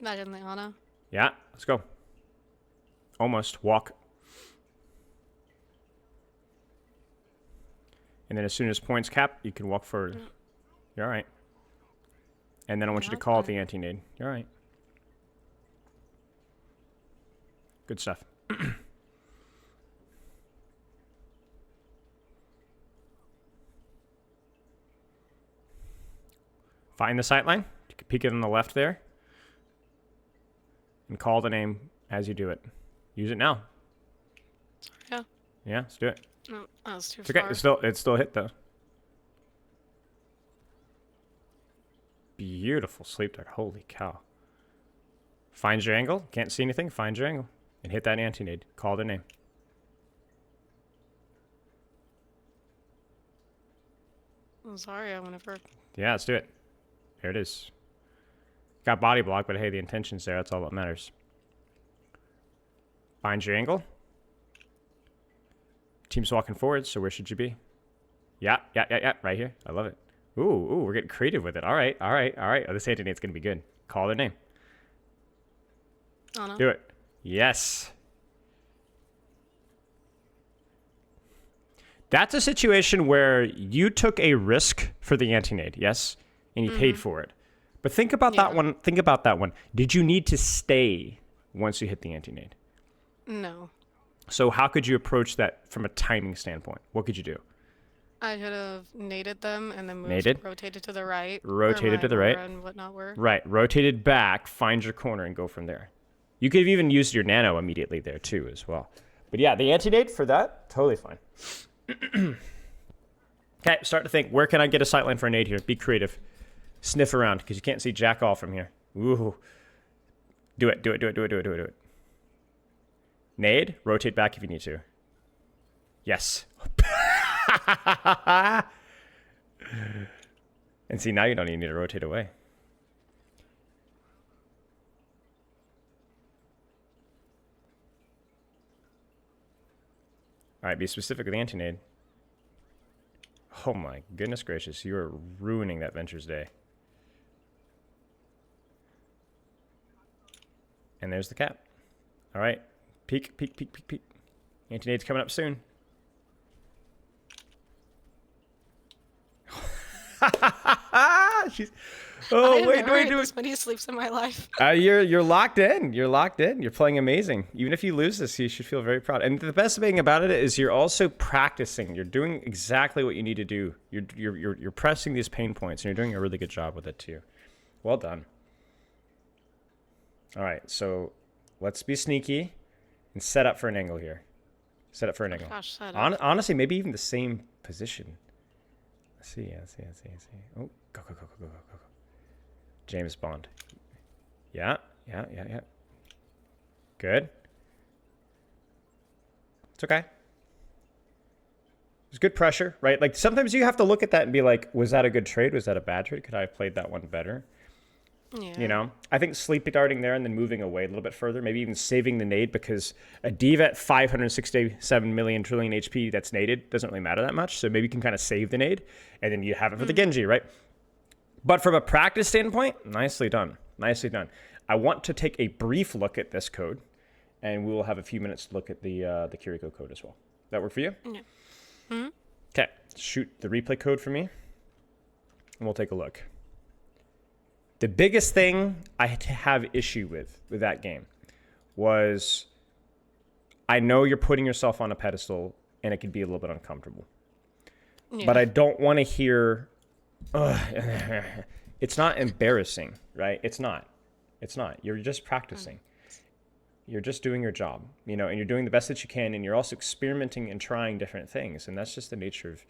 Imagine the Ana. Yeah, let's go. Almost. Walk. And then as soon as points cap, you can walk forward. You're all right. And then I want you to call at the anti-nade. You're all right. Good stuff. Find the sight line. You can peek it on the left there. And call the name as you do it. Use it now. Yeah. Yeah, let's do it. No, that was too It's okay. far. It's still hit though. Beautiful sleep deck. Holy cow. Find your angle. Can't see anything. Find your angle. And hit that anti-nade. Call the name. I'm sorry, I whenever. Yeah, let's do it. There it is. Got body block, but hey, the intention's there. That's all that matters. Find your angle. Team's walking forward, so where should you be? Yeah. Right here. I love it. Ooh, we're getting creative with it. All right. Oh, this anti-nade's going to be good. Call their name. Ana. Do it. Yes. That's a situation where you took a risk for the anti-nade, yes? And you paid for it. But think about that one. Think about that one. Did you need to stay once you hit the anti-nade? No. So how could you approach that from a timing standpoint? What could you do? I could have naded them and then moved, Naded? rotated to the right. Rotated to the right. And whatnot were. Right. Rotated back, find your corner, and go from there. You could have even used your nano immediately there, too, as well. But yeah, the anti-nade for that, totally fine. Okay, start to think, where can I get a sightline for a nade here? Be creative. Sniff around, because you can't see jack all from here. Ooh. Do it. Nade, rotate back if you need to. Yes. And see, now you don't even need to rotate away. All right, be specific with the anti-nade. Oh my goodness gracious, you are ruining that Venture's day. And there's the cap. All right, peek. Anti-nade's coming up soon. She's. Oh wait, do this many sleeps in my life. You're locked in. You're locked in. You're playing amazing. Even if you lose this, you should feel very proud. And the best thing about it is you're also practicing. You're doing exactly what you need to do. You're pressing these pain points, and you're doing a really good job with it too. Well done. All right, so let's be sneaky and set up for an angle here. Set up for an angle. Gosh, set up. Honestly, maybe even the same position. Let's see. Oh, go. James Bond. Yeah. Good. It's okay. There's good pressure, right? Like sometimes you have to look at that and be like, was that a good trade? Was that a bad trade? Could I have played that one better? Yeah. You know, I think sleepy darting there and then moving away a little bit further, maybe even saving the nade, because a diva at 567 million trillion HP that's naded doesn't really matter that much. So maybe you can kind of save the nade and then you have it for the Genji, right? But from a practice standpoint, nicely done. I want to take a brief look at this code, and we will have a few minutes to look at the Kiriko code as well. That work for you? Yeah. Mm-hmm. Okay, shoot the replay code for me, and we'll take a look. The biggest thing I have issue with that game was I know you're putting yourself on a pedestal, and it can be a little bit uncomfortable. Yeah. But I don't want to hear... it's not embarrassing, right? It's not. You're just practicing. You're just doing your job, you know, and you're doing the best that you can, and you're also experimenting and trying different things, and that's just the nature of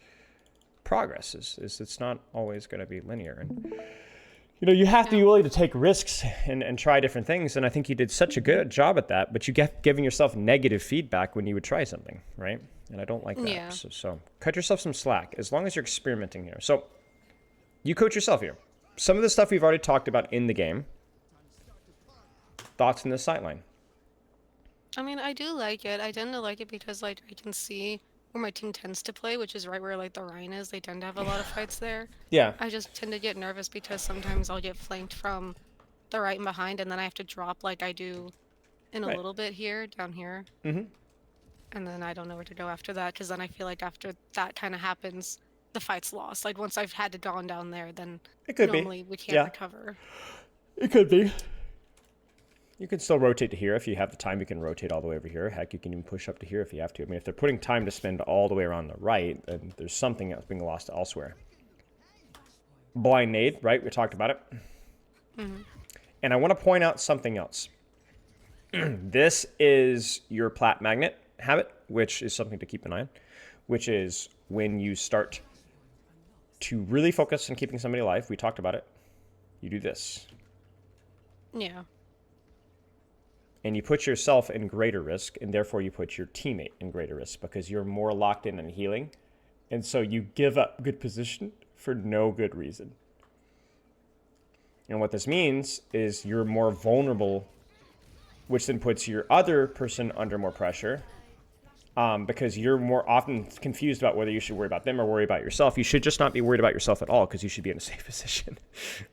progress. Is it's not always going to be linear, and you know, you have to be willing to take risks and try different things, and I think you did such a good job at that, but you get giving yourself negative feedback when you would try something, right? And I don't like that. Yeah. So cut yourself some slack as long as you're experimenting here. So you coach yourself here. Some of the stuff we've already talked about in the game. Thoughts in this sideline? I mean, I do like it. I tend to like it because like I can see where my team tends to play, which is right where like the Rhine is. They tend to have a lot of fights there. Yeah. I just tend to get nervous because sometimes I'll get flanked from the right and behind, and then I have to drop like I do in a Right. little bit here, down here. Mm-hmm. And then I don't know where to go after that, because then I feel like after that kind of happens, the fight's lost. Like once I've had to gone down there, then It could normally be. we can't Yeah. recover. It could be. You can still rotate to here if you have the time. You can rotate all the way over here. Heck, you can even push up to here if you have to. I mean, if they're putting time to spend all the way around the right, then there's something that's being lost elsewhere. Blind nade, right? We talked about it. Mm-hmm. And I want to point out something else. This is your Plat magnet habit, which is something to keep an eye on, which is when you start to really focus on keeping somebody alive. We talked about it. You do this. Yeah. And you put yourself in greater risk, and therefore you put your teammate in greater risk because you're more locked in and healing. And so you give up good position for no good reason. And what this means is you're more vulnerable, which then puts your other person under more pressure because you're more often confused about whether you should worry about them or worry about yourself. You should just not be worried about yourself at all because you should be in a safe position,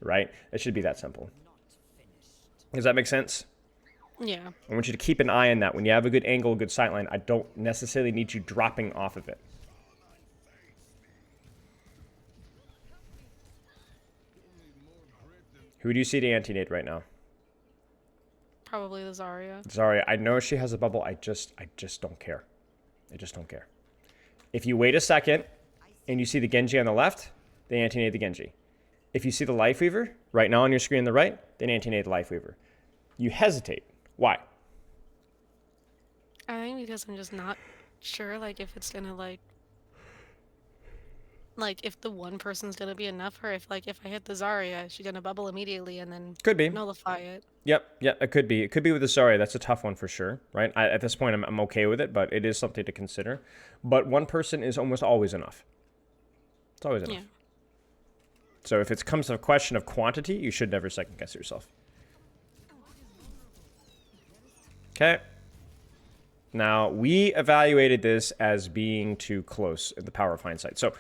right? It should be that simple. Does that make sense? Yeah. I want you to keep an eye on that. When you have a good angle, a good sightline, I don't necessarily need you dropping off of it. Who do you see to anti-nade right now? Probably the Zarya. Sorry, I know she has a bubble. I just don't care. I just don't care. If you wait a second and you see the Genji on the left, then anti-nade the Genji. If you see the Life Weaver right now on your screen on the right, then anti-nade the Life Weaver. You hesitate. Why? I think because I'm just not sure, like, if it's gonna, like, if the one person's gonna be enough, or if, like, if I hit the Zarya, she's gonna bubble immediately and then Could be. nullify it. Yep, it could be. It could be with the Zarya. That's a tough one for sure, right? At this point, I'm okay with it, but it is something to consider. But one person is almost always enough. It's always enough. Yeah. So if it comes to a question of quantity, you should never second guess yourself. Okay. Now, we evaluated this as being too close in the power of hindsight. So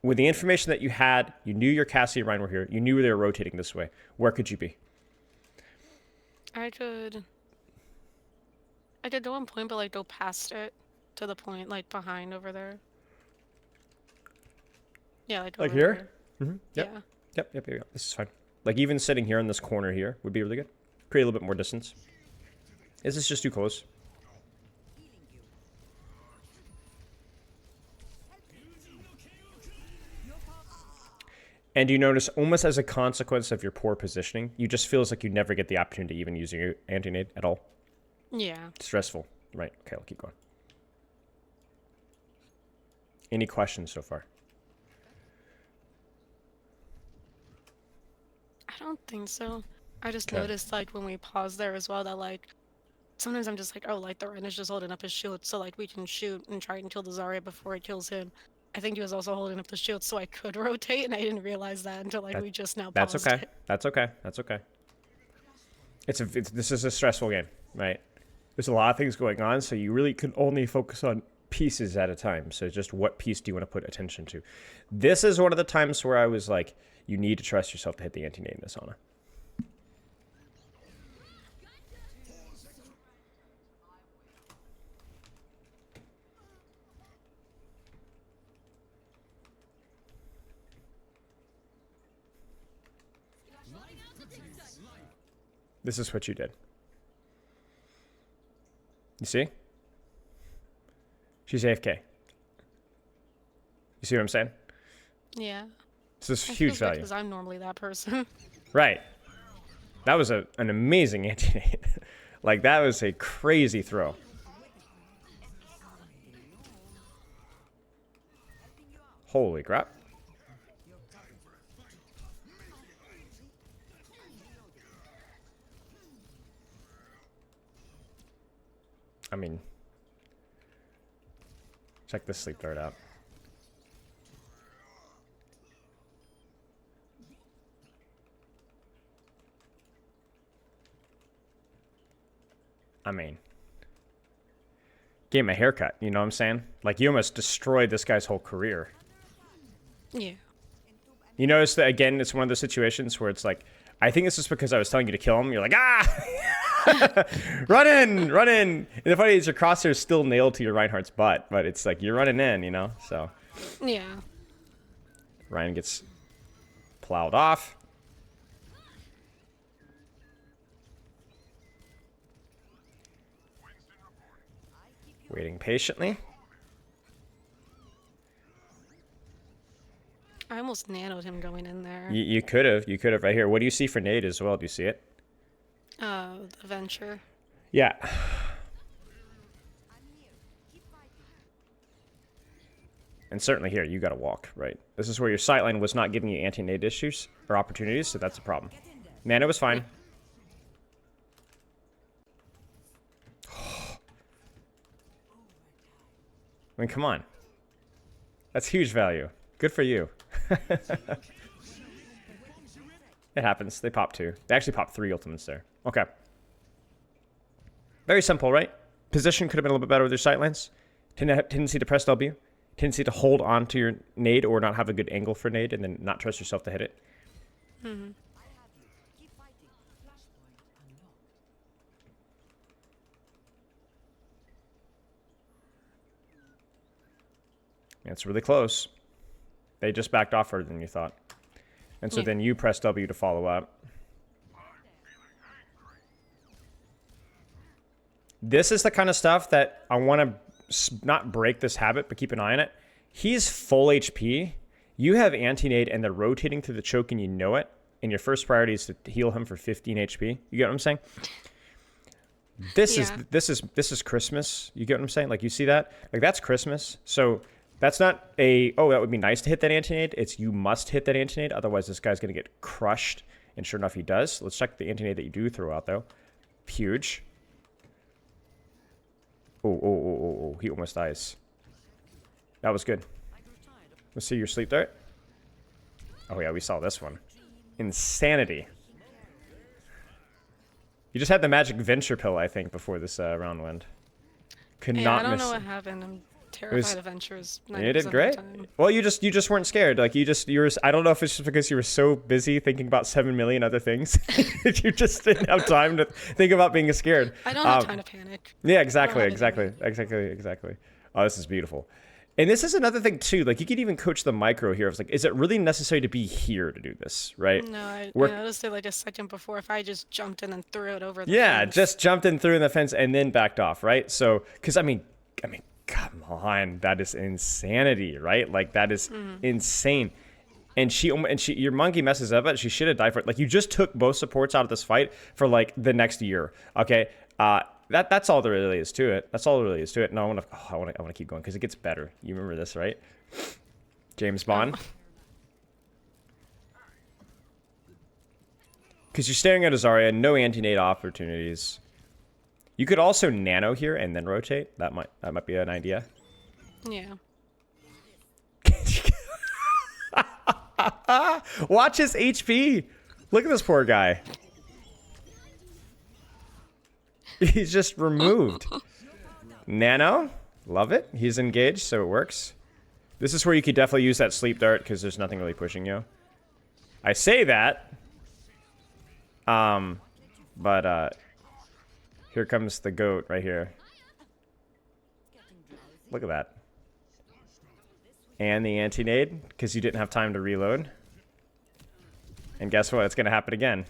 with the information that you had, you knew your Cassie and Ryan were here. You knew they were rotating this way. Where could you be? I could go on point, but, like, go past it to the point, like, behind over there. Yeah, like Like over here? there. Mm-hmm. Yeah. Yep. This is fine. Like even sitting here in this corner here would be really good. Create a little bit more distance. Is this just too close? And you notice almost as a consequence of your poor positioning, you just feels like you never get the opportunity to even use your anti-nade at all. Yeah. Stressful. Right. Okay, I'll keep going. Any questions so far? I don't think so. I just Okay. noticed, like, when we paused there as well, that, like, sometimes I'm just like, oh, like, the Ren is just holding up his shield, so, like, we can shoot and try and kill the Zarya before it kills him. I think he was also holding up the shield so I could rotate, and I didn't realize that until, like, we just now That's paused okay. it. That's okay. That's okay. This is a stressful game, right? There's a lot of things going on, so you really can only focus on pieces at a time. So just what piece do you want to put attention to? This is one of the times where I was like, you need to trust yourself to hit the anti-nade in this Ana. This is what you did. You see? She's AFK. You see what I'm saying? Yeah. This is I huge feel value. because I'm normally that person. Right. That was an amazing anti-nade. Like, that was a crazy throw. Holy crap. I mean, check this sleep dart out. I mean, gave him a haircut, you know what I'm saying? Like, you almost destroyed this guy's whole career. Yeah. You notice that, again, it's one of those situations where it's like, I think this is because I was telling you to kill him. You're like, ah! Run in! Run in! And the funny is your crosshair is still nailed to your Reinhardt's butt, but it's like, you're running in, you know? So. Yeah. Ryan gets plowed off. Waiting patiently. I almost nanoed him going in there. You could have. You could have right here. What do you see for nade as well? Do you see it? The venture. Yeah. And certainly here, you got to walk, right? This is where your sightline was not giving you anti-nade issues or opportunities, so that's a problem. Nano was fine. I mean, come on. That's huge value. Good for you. It happens. They pop 2. They actually pop 3 ultimates there. Okay. Very simple, right? Position could have been a little bit better with your sightlines. Tendency to press W. Tendency to hold on to your nade or not have a good angle for nade and then not trust yourself to hit it. Mm-hmm. It's really close. They just backed off further than you thought. And so then you press W to follow up. This is the kind of stuff that I want to not break this habit, but keep an eye on it. He's full HP. You have anti-nade and they're rotating through the choke and you know it. And your first priority is to heal him for 15 HP. You get what I'm saying? This is Christmas. You get what I'm saying? Like, you see that? Like, that's Christmas. So that's not a, oh, that would be nice to hit that anti-nade. It's you must hit that anti-nade. Otherwise, this guy's going to get crushed. And sure enough, he does. Let's check the anti-nade that you do throw out, though. Huge. Oh, he almost dies. That was good. Let's see your sleep dart. Oh, yeah, we saw this one. Insanity. You just had the magic venture pill, I think, before this round went. Could not I don't miss. know what happened. I'm terrified of ventures. You did great. Well, you just weren't scared. Like, you were. I don't know if it's just because you were so busy thinking about 7 million other things that you just didn't have time to think about being scared. I don't have time to panic. Yeah, exactly. Oh, this is beautiful. And this is another thing too. Like, you could even coach the micro here. It's like, is it really necessary to be here to do this, right? No, I noticed it like a second before. If I just jumped in and threw it over the fence. Just jumped in through the fence and then backed off, right? So, because I mean, come on, that is insanity, right? Like, that is insane. And your monkey messes up, but she should have died for it. Like, you just took both supports out of this fight for like the next year. Okay, that's all there really is to it. That's all there really is to it. No, I want to keep going because it gets better. You remember this, right? James Bond. Because you're staring at a Zarya, no anti-nade opportunities. You could also nano here and then rotate. That might be an idea. Yeah. Watch his HP. Look at this poor guy. He's just removed. Nano. Love it. He's engaged, so it works. This is where you could definitely use that sleep dart because there's nothing really pushing you. I say that. But here comes the goat right here. Look at that. And the anti-nade, because you didn't have time to reload. And guess what? It's going to happen again.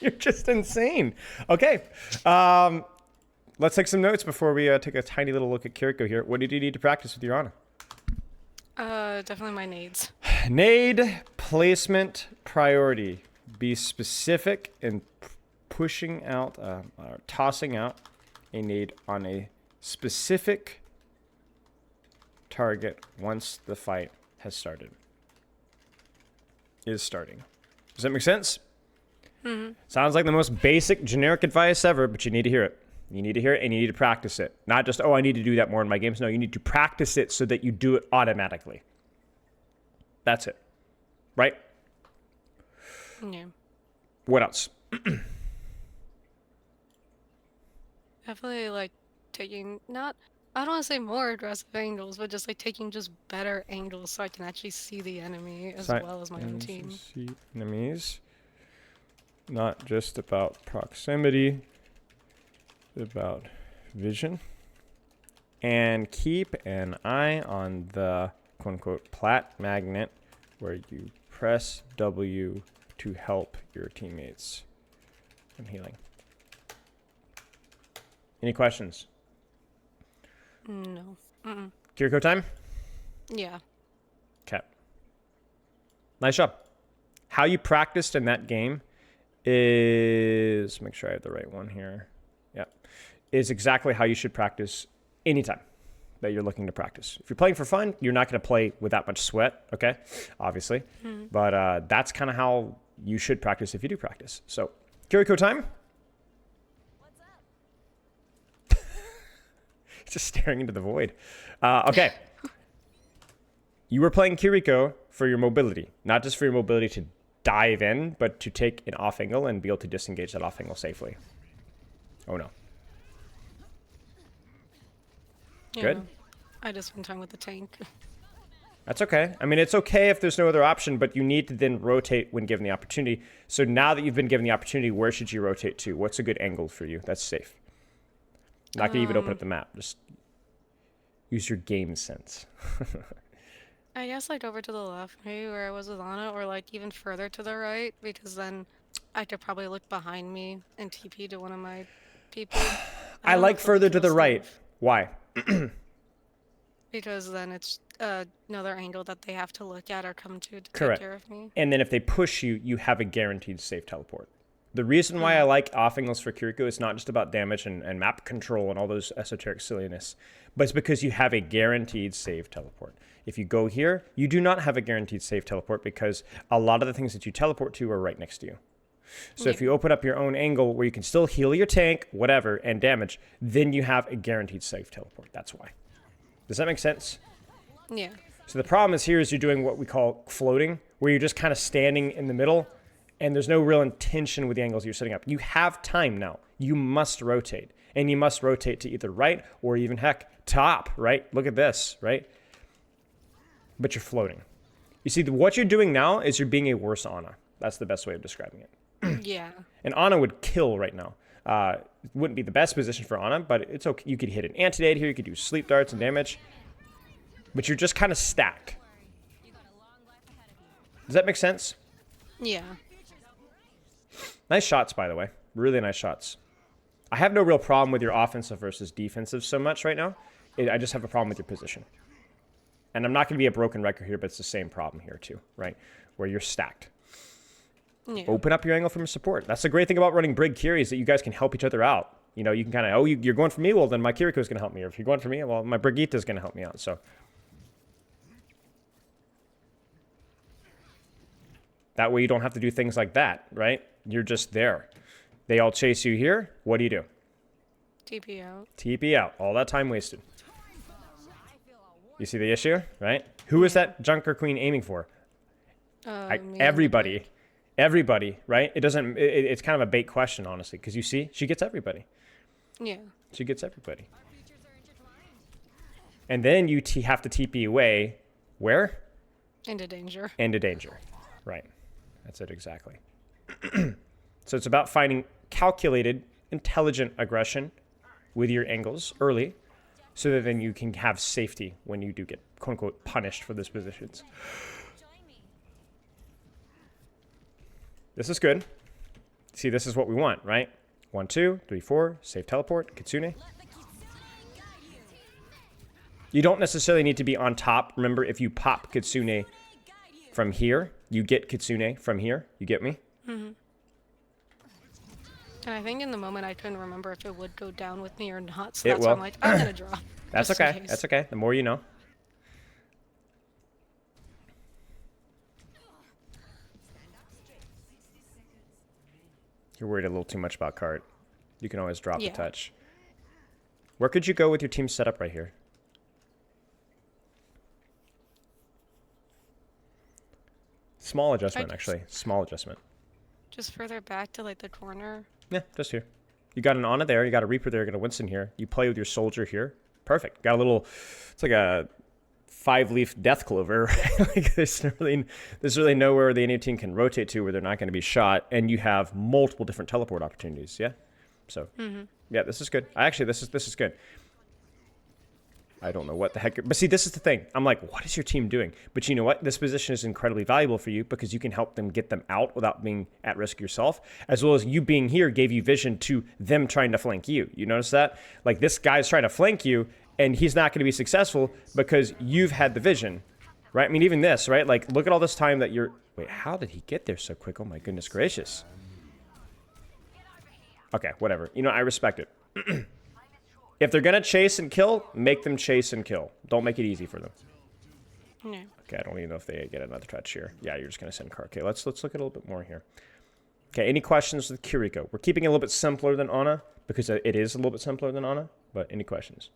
You're just insane. Okay. Let's take some notes before we take a tiny little look at Kiriko here. What did you need to practice with your Ana? Definitely my nades. Nade placement priority. Be specific and pushing out, tossing out a nade on a specific target once the fight has started. Is starting. Does that make sense? Mm-hmm. Sounds like the most basic, generic advice ever, but you need to hear it. You need to hear it and you need to practice it. Not just, oh, I need to do that more in my games. No, you need to practice it so that you do it automatically. That's it. Right? Yeah. What else? Definitely like taking not I don't want to say more aggressive angles, but just like taking just better angles so I can actually see the enemy as well as my own team. See enemies. Not just about proximity, about vision. And keep an eye on the quote-unquote Plat magnet where you press W to help your teammates. I'm healing. Any questions? No. Mm-mm. Kiriko time? Yeah. Okay. Nice job. How you practiced in that game is, make sure I have the right one here. Yeah. Is exactly how you should practice anytime that you're looking to practice. If you're playing for fun, you're not going to play with that much sweat, okay? Obviously. Mm-hmm. But that's kind of how you should practice if you do practice. So, Kiriko time? Just staring into the void. Okay. You were playing Kiriko for your mobility, not just for your mobility to dive in, but to take an off angle and be able to disengage that off angle safely. Oh no. Yeah. Good. I just spent time with the tank. That's okay. I mean, it's okay if there's no other option, but you need to then rotate when given the opportunity. So now that you've been given the opportunity, where should you rotate to? What's a good angle for you? That's safe. Not gonna even open up the map. Just use your game sense. I guess like over to the left, maybe where I was with Anna, or like even further to the right, because then I could probably look behind me and TP to one of my people. I like further to the right. Why? Because then it's another angle that they have to look at or come to take Correct. care of me. And then if they push you, you have a guaranteed safe teleport. The reason why I like off angles for Kiriko is not just about damage and map control and all those esoteric silliness, but it's because you have a guaranteed save teleport. If you go here, you do not have a guaranteed save teleport because a lot of the things that you teleport to are right next to you. So if you open up your own angle where you can still heal your tank, whatever, and damage, then you have a guaranteed save teleport. That's why. Does that make sense? Yeah. So the problem is here is you're doing what we call floating, where you're just kind of standing in the middle and there's no real intention with the angles you're setting up. You have time now. You must rotate. And you must rotate to either right or even, heck, top, right? Look at this, right? But you're floating. You see, what you're doing now is you're being a worse Ana. That's the best way of describing it. Yeah. And Ana would kill right now. It wouldn't be the best position for Ana, but it's okay. You could hit an anti-nade here. You could do sleep darts and damage. But you're just kind of stacked. Does that make sense? Yeah. Nice shots, by the way. Really nice shots. I have no real problem with your offensive versus defensive so much right now. I just have a problem with your position. And I'm not going to be a broken record here, but it's the same problem here too, right? Where you're stacked. Yeah. Open up your angle from your support. That's the great thing about running Brig Kiri is that you guys can help each other out. You know, you can kind of, you're going for me? Well, then my Kiriko's going to help me. Or if you're going for me, well, my Brigitta's going to help me out. So that way you don't have to do things like that, right? You're just there. They all chase you here. What do you do? TP out. TP out. All that time wasted. You see the issue, right? Who is that Junker Queen aiming for? Everybody. Everybody, right? It doesn't, it's kind of a bait question, honestly, because you see, she gets everybody. Yeah. She gets everybody. And then you have to TP away. Where? Into danger. Into danger. Right. That's it exactly. So it's about finding calculated, intelligent aggression with your angles early so that then you can have safety when you do get, quote unquote, punished for those positions. This is good. See, this is what we want, right? 1, 2, 3, 4, safe teleport, Kitsune. You don't necessarily need to be on top. Remember, if you pop Kitsune from here, you get Kitsune from here. You get me? Mm-hmm. And I think in the moment I couldn't remember if it would go down with me or not, so It that's why I'm will. like, I'm gonna drop. That's Just in okay. case. That's okay. The more you know. You're worried a little too much about cart. You can always drop the Yeah. touch. Where could you go with your team setup right here? Small adjustment, actually. Small adjustment. Just further back to like the corner. Yeah, just here. You got an Ana there. You got a Reaper there. You got a Winston here. You play with your soldier here. Perfect. Got a little... It's like a 5-leaf death clover. Right? Like there's really nowhere the enemy team can rotate to where they're not going to be shot, and you have multiple different teleport opportunities. Yeah. So yeah, this is good. Actually, this is good. I don't know what the heck, but see, this is the thing. I'm like, what is your team doing? But you know what? This position is incredibly valuable for you because you can help them get them out without being at risk yourself, as well as you being here gave you vision to them trying to flank you. You notice that? Like this guy's trying to flank you, and he's not going to be successful because you've had the vision, right? I mean, even this, right? Like, look at all this time that you're... Wait, how did he get there so quick? Oh my goodness gracious. Okay, whatever. You know, I respect it. If they're going to chase and kill, make them chase and kill. Don't make it easy for them. No. Okay, I don't even know if they get another touch here. Yeah, you're just going to send car. Okay, let's look at a little bit more here. Okay, any questions with Kiriko? We're keeping it a little bit simpler than Ana because it is a little bit simpler than Ana, but any questions?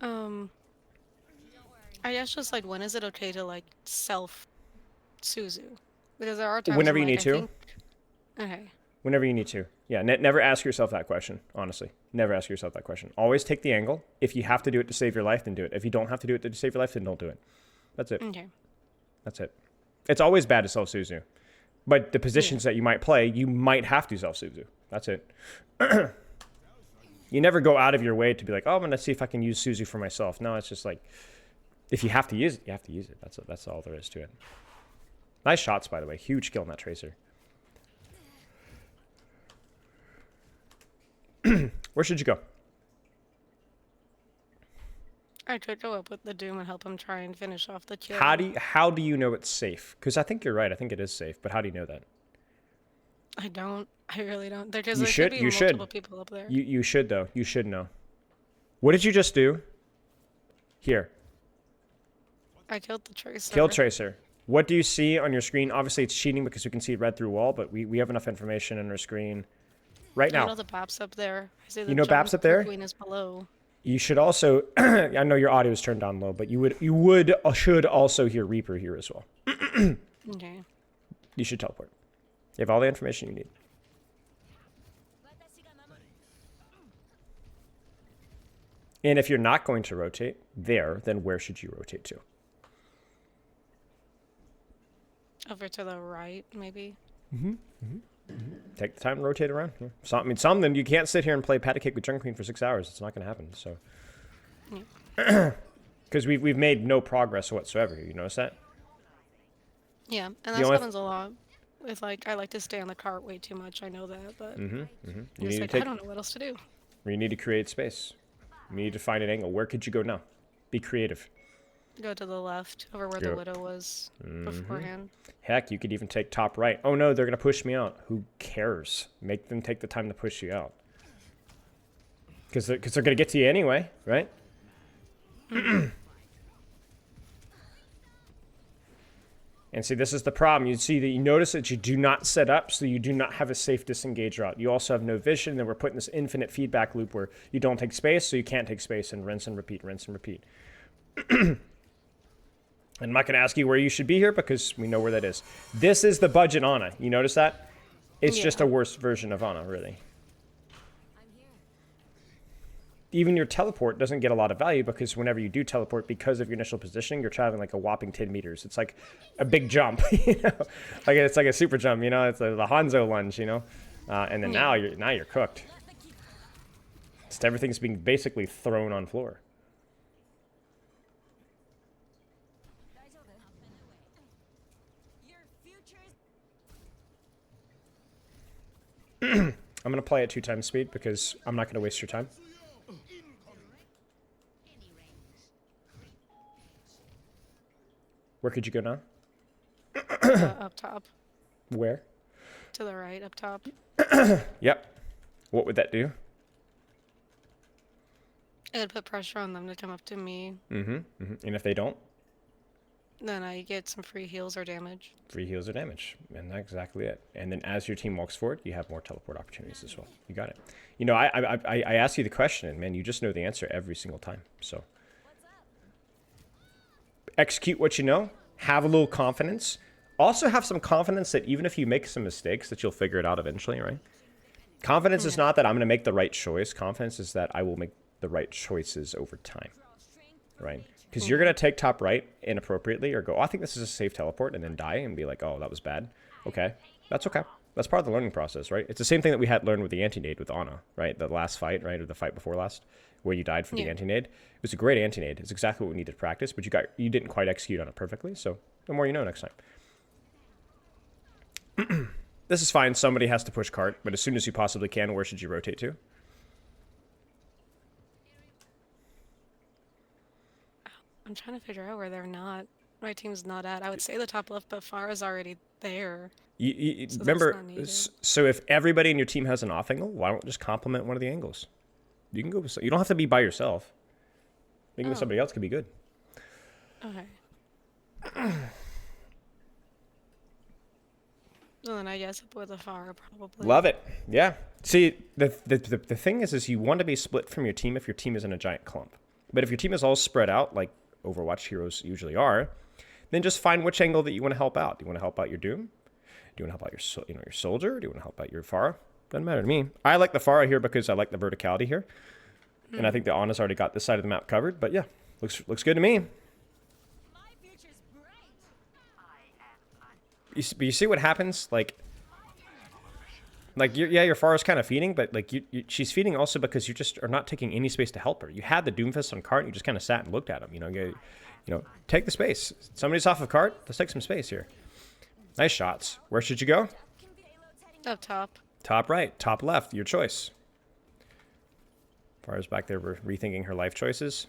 I guess just like when is it okay to like self Suzu? Because there are times Whenever you when, need like, to. Okay. Whenever you need to. Yeah, never ask yourself that question, honestly. Never ask yourself that question. Always take the angle. If you have to do it to save your life, then do it. If you don't have to do it to save your life, then don't do it. That's it. Okay. That's it. It's always bad to self-Suzu. But the positions that you might play, you might have to self-Suzu. That's it. You never go out of your way to be like, oh, I'm going to see if I can use Suzu for myself. No, it's just like, if you have to use it, you have to use it. That's all there is to it. Nice shots, by the way. Huge kill on that Tracer. Where should you go? I could go up with the Doom and help him try and finish off the kill. How do you know it's safe? Because I think you're right. I think it is safe. But how do you know that? I don't. I really don't. Because You there should. could be You multiple should. people up there. You should though. You should know. What did you just do? Here. I killed the Tracer. Kill Tracer. What do you see on your screen? Obviously, it's cheating because we can see red through wall, but we have enough information on our screen right I now. know the BAP's up there. I see the You know BAP's up there? Queen is below. You should also... I know your audio is turned down low, but should also hear Reaper here as well. Okay. You should teleport. You have all the information you need. And if you're not going to rotate there, then where should you rotate to? Over to the right, maybe. Take the time to rotate around. Yeah. Something you can't sit here and play patty cake with Jungle Queen for 6 hours. It's not going to happen. So, because we've made no progress whatsoever. You notice that? Yeah, and that happens a lot. With like, I like to stay on the cart way too much. I know that, but You it's need like to I don't know what else to do. you need to create space. You need to find an angle. Where could you go now? Be creative. Go to the left, over where the Widow was beforehand. Heck, you could even take top right. Oh no, they're going to push me out. Who cares? Make them take the time to push you out. Because they're going to get to you anyway, right? And see, this is the problem. You notice that you do not set up, so you do not have a safe disengage route. You also have no vision, and then we're putting this infinite feedback loop where you don't take space, so you can't take space, and rinse and repeat, rinse and repeat. I'm not going to ask you where you should be here because we know where that is. This is the budget Ana. You notice that? It's just a worse version of Ana, really. Even your teleport doesn't get a lot of value because whenever you do teleport, because of your initial positioning, you're traveling like a whopping 10 meters. It's like a big jump, you know? Like it's like a super jump, you know? It's the Hanzo lunge, you know? And then now you're cooked. Just everything's being basically thrown on floor. I'm going to play at 2 times speed because I'm not going to waste your time. Where could you go now? Up top. Where? To the right, up top. Yep. What would that do? It would put pressure on them to come up to me. And if they don't? Then I get some free heals or damage. Free heals or damage, and that's exactly it. And then as your team walks forward, you have more teleport opportunities as well. You got it. You know, I ask you the question, and man, you just know the answer every single time. So execute what you know. Have a little confidence. Also have some confidence that even if you make some mistakes, that you'll figure it out eventually, right? Confidence is not that I'm going to make the right choice. Confidence is that I will make the right choices over time, right? Because you're going to take top right inappropriately or go, oh, I think this is a safe teleport, and then die and be like, oh, that was bad. Okay, that's okay. That's part of the learning process, right? It's the same thing that we had learned with the anti-nade with Ana, right? The last fight, right? Or the fight before last, where you died for the anti-nade. It was a great anti-nade. It's exactly what we needed to practice, but you didn't quite execute on it perfectly, so the more you know next time. This is fine. Somebody has to push cart, but as soon as you possibly can, where should you rotate to? I'm trying to figure out where they're not. My team's not at. I would say the top left, but Farah's already there. So remember, so if everybody in your team has an off angle, why don't just complement one of the angles? You can go with, you don't have to be by yourself. Being with somebody else could be good. Okay. Well, then I guess up with a Farah probably. Love it. Yeah. See, the thing is you want to be split from your team if your team isn't a giant clump. But if your team is all spread out, like Overwatch heroes usually are, then just find which angle that you want to help out. Do you want to help out your Doom? Do you want to help out your Soldier? Do you want to help out your Pharah? Doesn't matter to me. I like the Pharah here because I like the verticality here. And I think the Ana's already got this side of the map covered. But yeah, looks good to me. You see what happens? Like your Pharah's kind of feeding, but like she's feeding also because you just are not taking any space to help her. You had the Doomfist on cart, and you just kind of sat and looked at him. You know, take the space. Somebody's off of cart. Let's take some space here. Nice shots. Where should you go? Up top. Top right, top left. Your choice. Pharah's back there rethinking her life choices.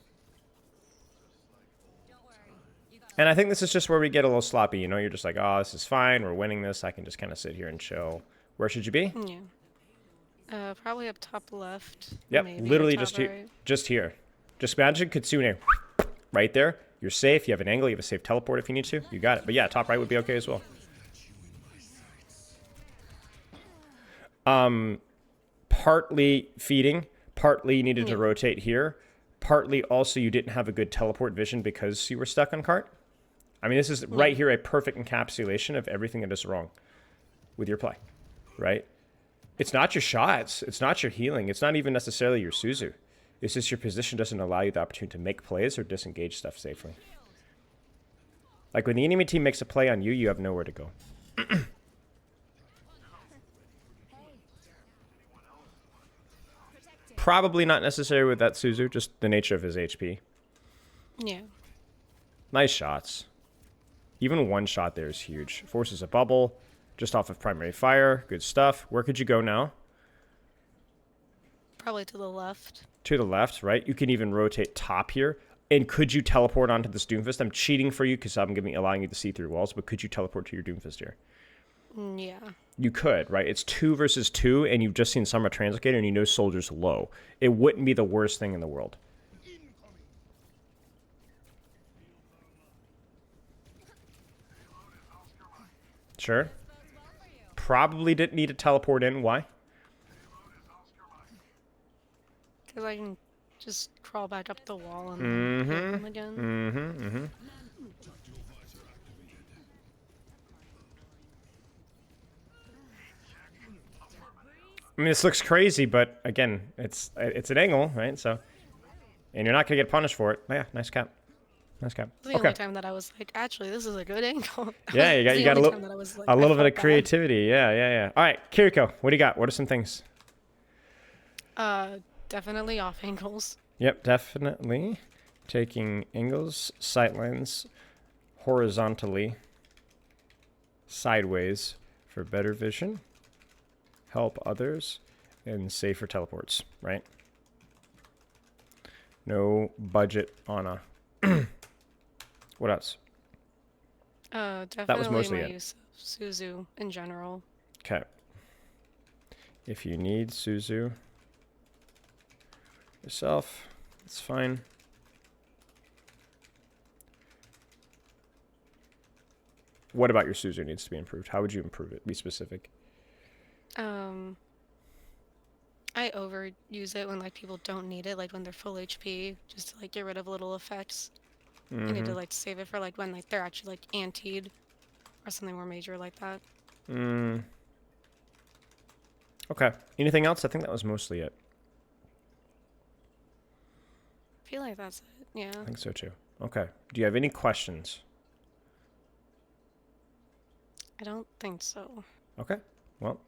And I think this is just where we get a little sloppy. You know, you're just like, oh, this is fine. We're winning this. I can just kind of sit here and chill. Where should you be? Yeah. Probably up top left. Yep, literally just right. here. Just here. Just imagine Kitsune right there. You're safe. You have an angle. You have a safe teleport if you need to. You got it. But yeah, top right would be okay as well. Partly feeding. Partly you needed to rotate here. Partly also you didn't have a good teleport vision because you were stuck on cart. I mean, this is right here a perfect encapsulation of everything that is wrong with your play, right? It's not your shots. It's not your healing. It's not even necessarily your Suzu. It's just your position doesn't allow you the opportunity to make plays or disengage stuff safely. Like when the enemy team makes a play on you, you have nowhere to go. Probably not necessary with that Suzu, just the nature of his HP. Yeah. Nice shots. Even one shot there is huge. Forces a bubble, just off of primary fire. Good stuff. Where could you go now? Probably to the left. To the left, right? You can even rotate top here. And could you teleport onto this Doomfist? I'm cheating for you because I'm allowing you to see through walls, but could you teleport to your Doomfist here? Yeah. You could, right? It's 2 versus 2, and you've just seen Summer Translocator, and you know Soldier's low. It wouldn't be the worst thing in the world. Sure. Probably didn't need to teleport in. Why? Because I can just crawl back up the wall and hit him again. I mean, this looks crazy, but again, it's an angle, right? So, and you're not gonna get punished for it. Yeah, nice cap. Nice cap. The only time that I was like, actually, this is a good angle. Yeah, you got a little bit of creativity. Yeah. All right, Kiriko, what do you got? What are some things? Definitely off angles. Yep, definitely. Taking angles, sightlines, horizontally, sideways for better vision, help others, and safer teleports, right? No budget on a... What else? Definitely that was mostly my it. use of Suzu in general. Okay. If you need Suzu yourself, it's fine. What about your Suzu needs to be improved? How would you improve it? Be specific. I overuse it when like people don't need it, like when they're full HP, just to like get rid of little effects. I need to like save it for like when like they're actually like antied or something more major like that. Okay. Anything else? I think that was mostly it. I feel like that's it. Yeah. I think so too. Okay. Do you have any questions? I don't think so. Okay. Well,